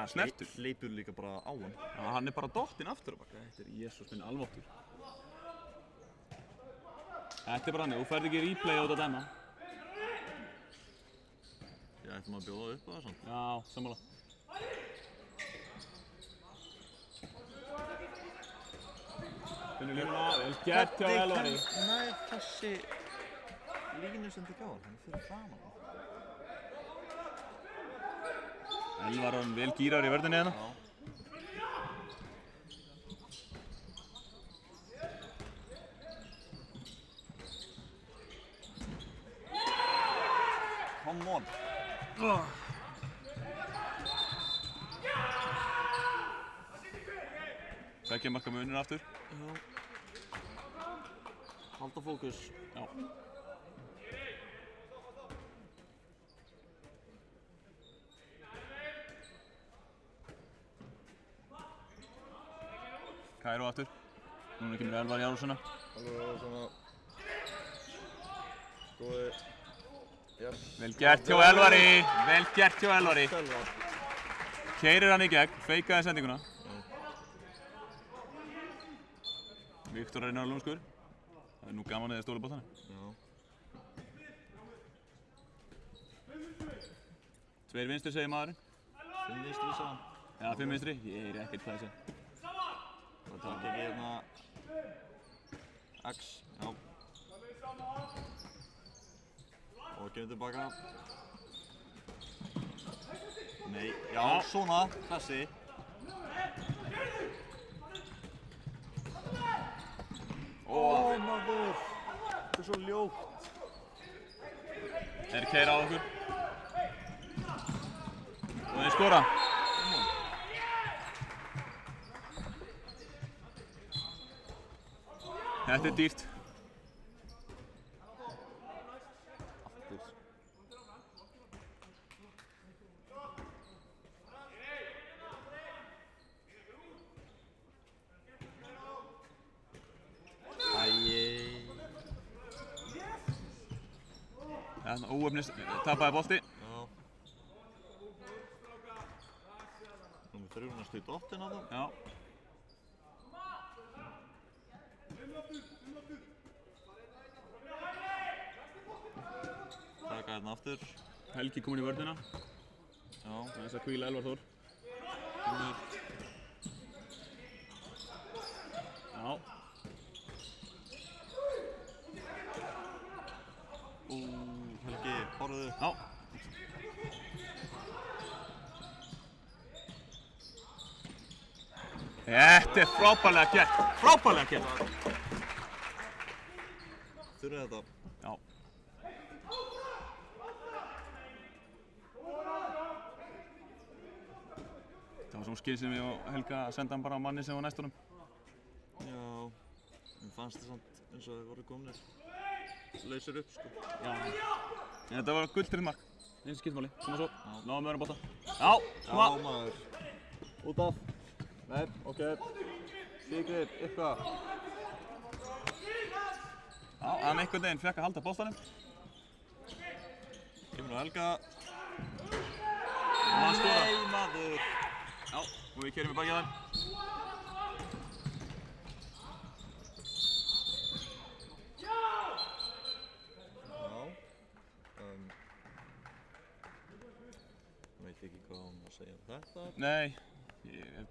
snertur. Hleypur líka bara á hann. Já, hann er bara dottinn aftur á baka. Þetta er Jesús minn almáttur. Þetta er bara hann, þú færð ekki replay á þetta dæma. Já, ættum að bjóða upp á það samt. Já, sammála. Finnur línuna, vel gert hjá Elvari. Nei, þessi línu sem þið gáði, hann fyrir framan hann. Elvar var vel gýrar í vörðinni hérna. Já. Come on. Tveggja marka munur aftur. Já. Halda fókus. Já. Kairó aftur. Núna kemur Elvar Járússona. Alveg svona. Góði. Yes. Vel gert hjá Elvari. Vel gert hjá Elvari. Elvar. Keirir hann í gegn, feikaði sendinguna. Viktor er náður lúmskur. Það er nú gaman eða stóla boltanum. Já. Tveir vinstri segir maðurinn. 5 vinstri sagði hann. Já, 5 vinstri. Ég er ekkert hvað ég segi. Það tók ekki hérna X, já. Og kemur tilbaka. Nei, já, svona, þessi. Ó, maður. Þetta er svo ljótt. Þeir keyra á okkur. Og þeir skora. Þetta er dýrt. Aftur. Þarna óöfnis tapaði bolti. Já. Númer 3 næstu í dottinn á það. Já. Taka hérna aftur. Helgi kominn í vörðina. Já. Það er þess að hvíla Elvar Þór. Já. Helgi, horfðu. Já. Þetta er frábærlega gert. Frábærlega gert. Þurfið þetta. Já. Það var svona skynsemi og Helga að senda hann bara á manni sem var næst honum. Já. Mér fannst það samt eins og þeir voru komnir. Lausir upp, sko. Já. En þetta var gulltrið mark. Eins skiptmáli. Koma svo. Náðum við öðrum bolta. Já. Já, Koma. maður. Út af. Nei, ok. Sigrid, eitthvað. Já, hann einhvern veginn fekk að halda boltanum. Kemur á Helga. Og hann skorar. Nei, maður. Já, og við keyrum í bakið á þeim. Já. Veit veit ekki hvað hann að segja um þetta. Nei,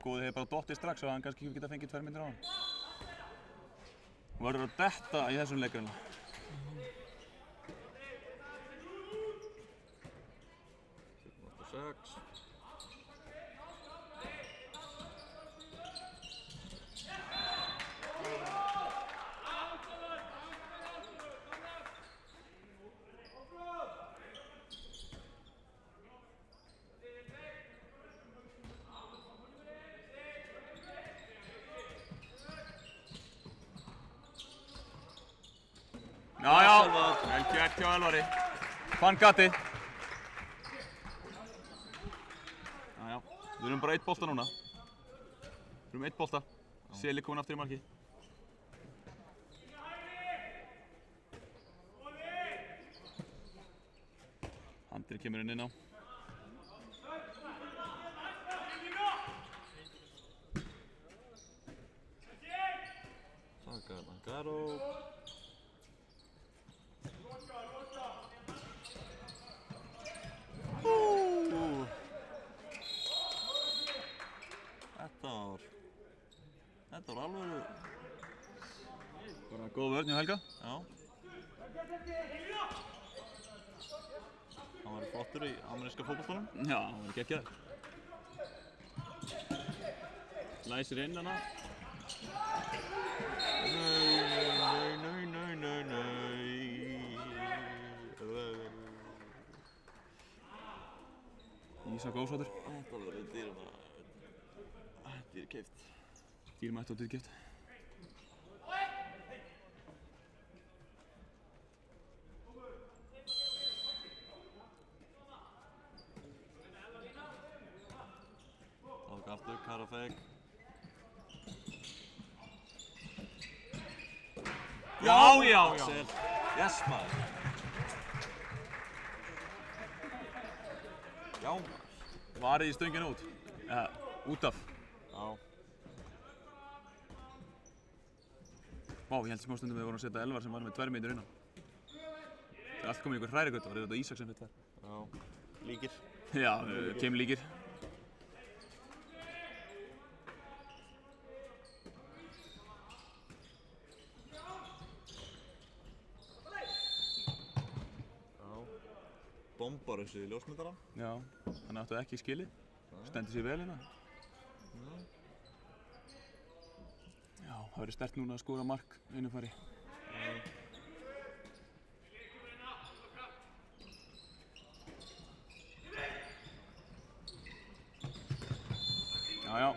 góði hefur bara dottið strax og hann kannski ekki geta fengið 2 mínútur á hann. Hún verður að detta í þessum leikurinn. Sex. Já, vel gert hjá Elvari. Fann gatið. Já, við erum bara 1 bolta núna. Við erum 1 bolta. Seli komin aftur í markið. Andri kemur inn á. Saka Langaro. Þetta var alveg Bara góð vörn hjá Helga. Já. Hann var flottur í ameríska fótboltanum. Já, hann var geggjaður. Læsir inn hana. Ísak ósáttur. Þetta verður dýrkeypt. Dýrmætt og dýrkeypt. Tók aftur, Karafek. Já. Yes, maður. Já, maður. Varið í stönginu út. Ja, út af. Já. Vá, ég held smá stundum við vorum að setja Elvar sem var með 2 mínútur innan. Það er allt komið í einhver hrærigraut og þetta Ísak sem fyrir 2. Já, líkir. Já, kemur líkir. Já. Bombar þessu í ljósmyndara. Já, hann áttu ekki skilið. Stendur sér vel hérna. Já, það verður sterkt núna að skora mark einu fari. Já.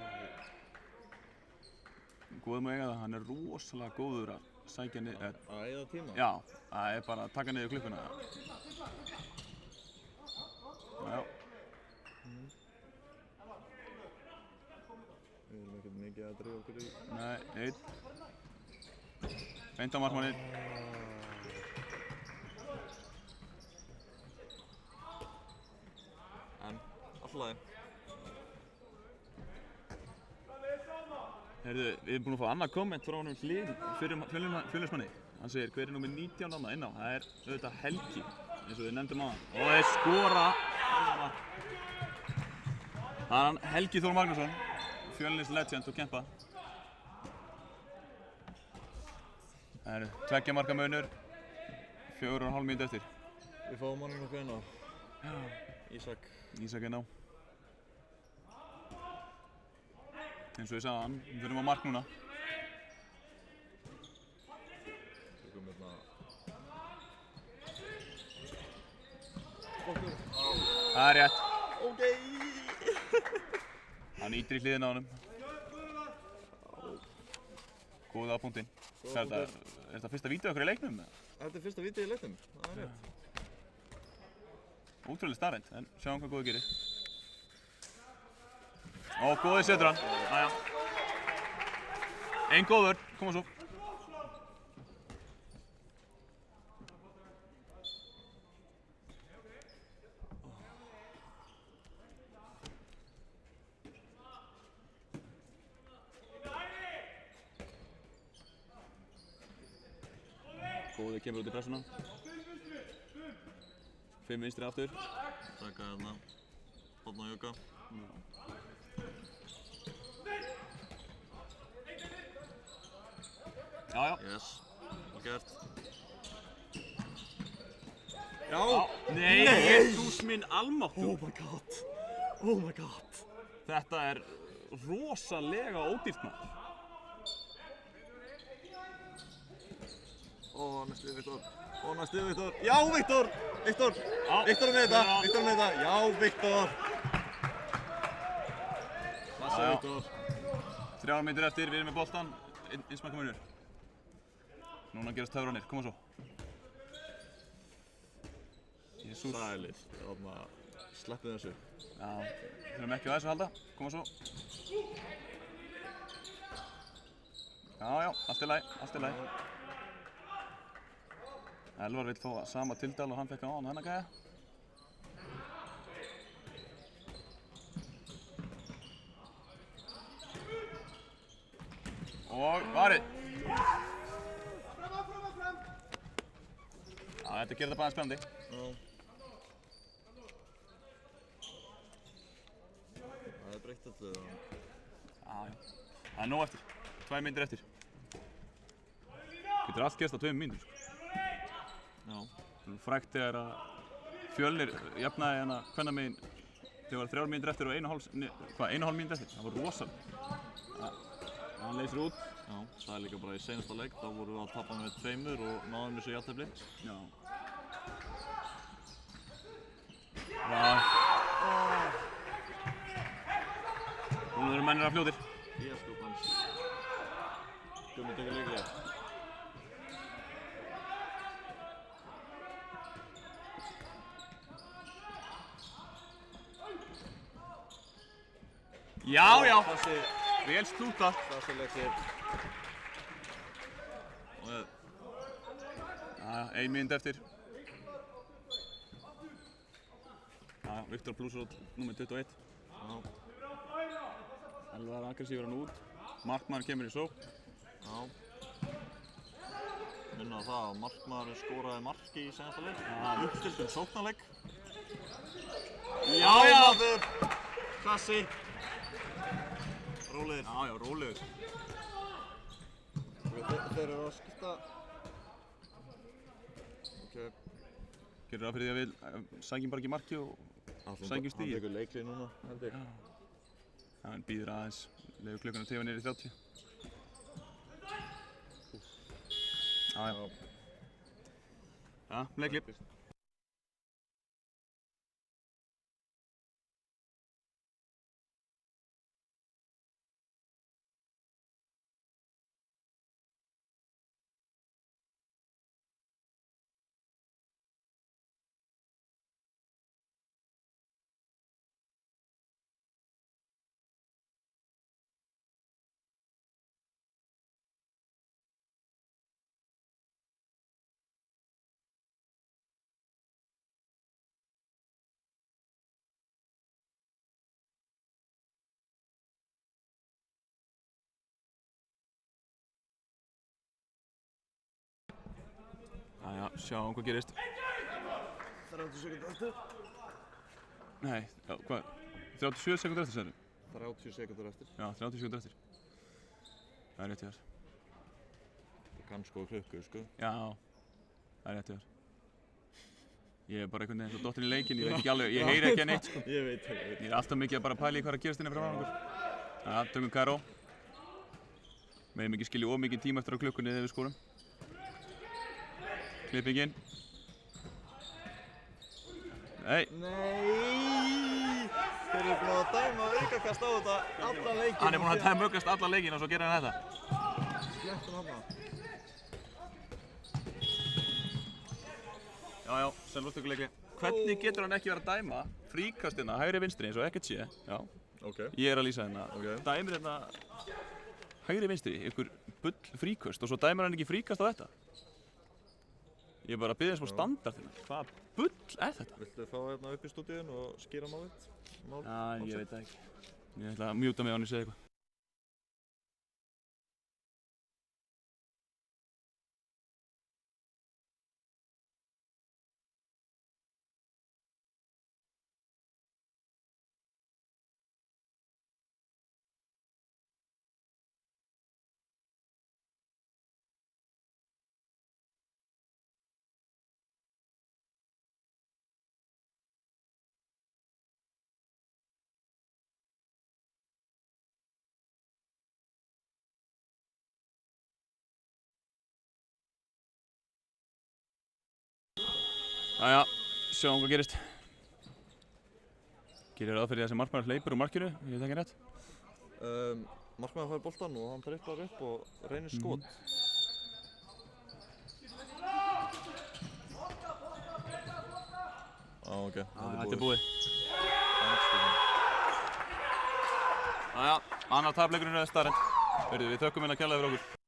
Góðum að eiga það, hann er rosalega góður að sækja niður. Að eyða tíma? Já, það er bara að taka niður klukkuna. Já. Við erum ekkert mikið að dreifa okkur í. Nei, 1. Beint á markmanninn. En, alltaf lagi. Heyrðu, við erum búin að fá annað komment frá honum Hlyn, fjölnismanni. Hann segir, hver er númer 19 þarna inn á? Það er auðvitað Helgi, eins og við nefndum á hann. Og þeir skora. Það er hann Helgi Þór Magnússon, Fjölnis legend og kempa. Það eru 2 marka munur, 4,5 mínútur eftir. Við fáum hann einhvern veginn á. Já. Ísak. Ísak inn á. Eins og ég sagði hann, við þurfum á mark núna. Tökum hérna. Það er rétt. Ok. Hann ýtir í hliðina á honum. Góða á punktinn. Er þetta fyrsta vídeó okkar í leiknum? Þetta er fyrsta vídeó í leiknum, það er rétt. Ótrúlega staðreynd, en sjáum hvað góði gerir. Og góði setur hann. Aja. Einn góður, koma svo. Góði kemur út í pressuna. 5 vinstri aftur. Taka hérna þarna Jukka. Já, já. Yes, vel gert. Já! Nei, Jesús minn almáttur! Oh my god! Oh my god! Þetta er rosalega ódýrt maður. Ó, næstu Viktor. Ó, næstu Viktor. Já, Viktor! Viktor! Viktor er með þetta! Viktor er með þetta! Já, Viktor! Massa Viktor. 3 mínútur eftir, við erum með boltan. Eins maður komur yfir. Núna gerast töfranir, koma svo. Jesús. Sælir. Þarna, sleppið þessu. Já, þurfum ekki á þessu að halda. Koma svo. Já, já, allt í lagi, allt í lagi. Elvar vill fá sama Tildal og hann fekk á hann hennar gæja. Og varið. Já, þetta gerir þetta bara spennandi. Já. Það er breytt öllu. Já, já. Það er nóg eftir. 2 mínútur eftir. Getur allt gerst á 2 mínútur, sko. Já. Frægt þegar að Fjölnir jafnaði hérna kvennamegin þegar var 3 mínútur eftir og 1,5 mínútur eftir. Það var rosalega. Hann leysir út. Já, það er líka bara í seinasta leik. Þá vorum við að tapa með 2 og náðum þessu jafntefli. Já. Já. Núna eru mennir að fljótir. Ég sko hans. Gummi tekur leiklega. Já, já. Þessi Vel slútað. Þessi leikir. Já, 1 mínúta eftir. Já, Viktor Blúsrót, númer 21. Já. Elvar aggressífur hann út. Markmaður kemur í sókn. Já. Minna á það að markmaðurinn skoraði marki í seinasta leik. Uppstiltum sóknarleik. Já, já. Maður! Klassi! Rólegir. Já, já, rólegur. Þeir eru að skipta. Ok. Gerir það fyrir því að við sækjum bara ekki marki og sækjum stíð. Hann tekur leiklið núna, held ég. Já, hann býður aðeins. Leifur klukkuna tefa niður í 30. Já, já. Já, leiklið. Já, sjáum hvað gerist. 30 sekúndur eftir. Nei, já, hvað? 37 sekúndur eftir, sagðirðu? 30 sekúndur eftir. Já, 30 sekúndur eftir. Það er rétt hjá þér. Þú kann sko klukku, sko. Já, það er rétt hjá þér. Ég er bara einhvern veginn svo dottinn í leikinn, ég veit ekki alveg, ég heyri ekki að neitt, sko. Ég veit. Ég er alltaf mikið að bara pæla í hvað er að gerast inni fyrir okkur. Já, tökum Karó. Megum ekki skilja of mikið tíma eftir á klukkunni þegar við skorum. Klippingin. Nei. Nei! Þeir eru búin að dæma aukakast á þetta allan leikinn. Hann er búinn að dæma aukast allan leikinn og svo gerir hann þetta. Sléttum hana. Já, já, selvlóstökuleikli. Hvernig getur hann ekki verið að dæma fríkastina hægri vinstri eins og ekkert sé? Já. Ok. Ég er að lýsa hérna. Ok. Dæmir hérna hægri vinstri, ykkur bull fríkast og svo dæmir hann ekki fríkast á þetta. Ég er bara að biðja eins og standard hérna. Hvað bull er þetta? Viltu fá hérna upp í stúdíun og skýra málið? Já, ég veit það ekki. Ég ætla að mjúta mig á hann og segja eitthvað. Jæja, sjáum hvað gerist. Gerir ráð fyrir þessi markmaður hleypur úr markinu, ég veit ekki rétt. Markmaður fær boltan og hann dribblar upp og reynir skot. Ok, þetta er búið. Jæja, annar tapleikurinn er staðreynd. Við þökkum hérna kærlega fyrir okkur.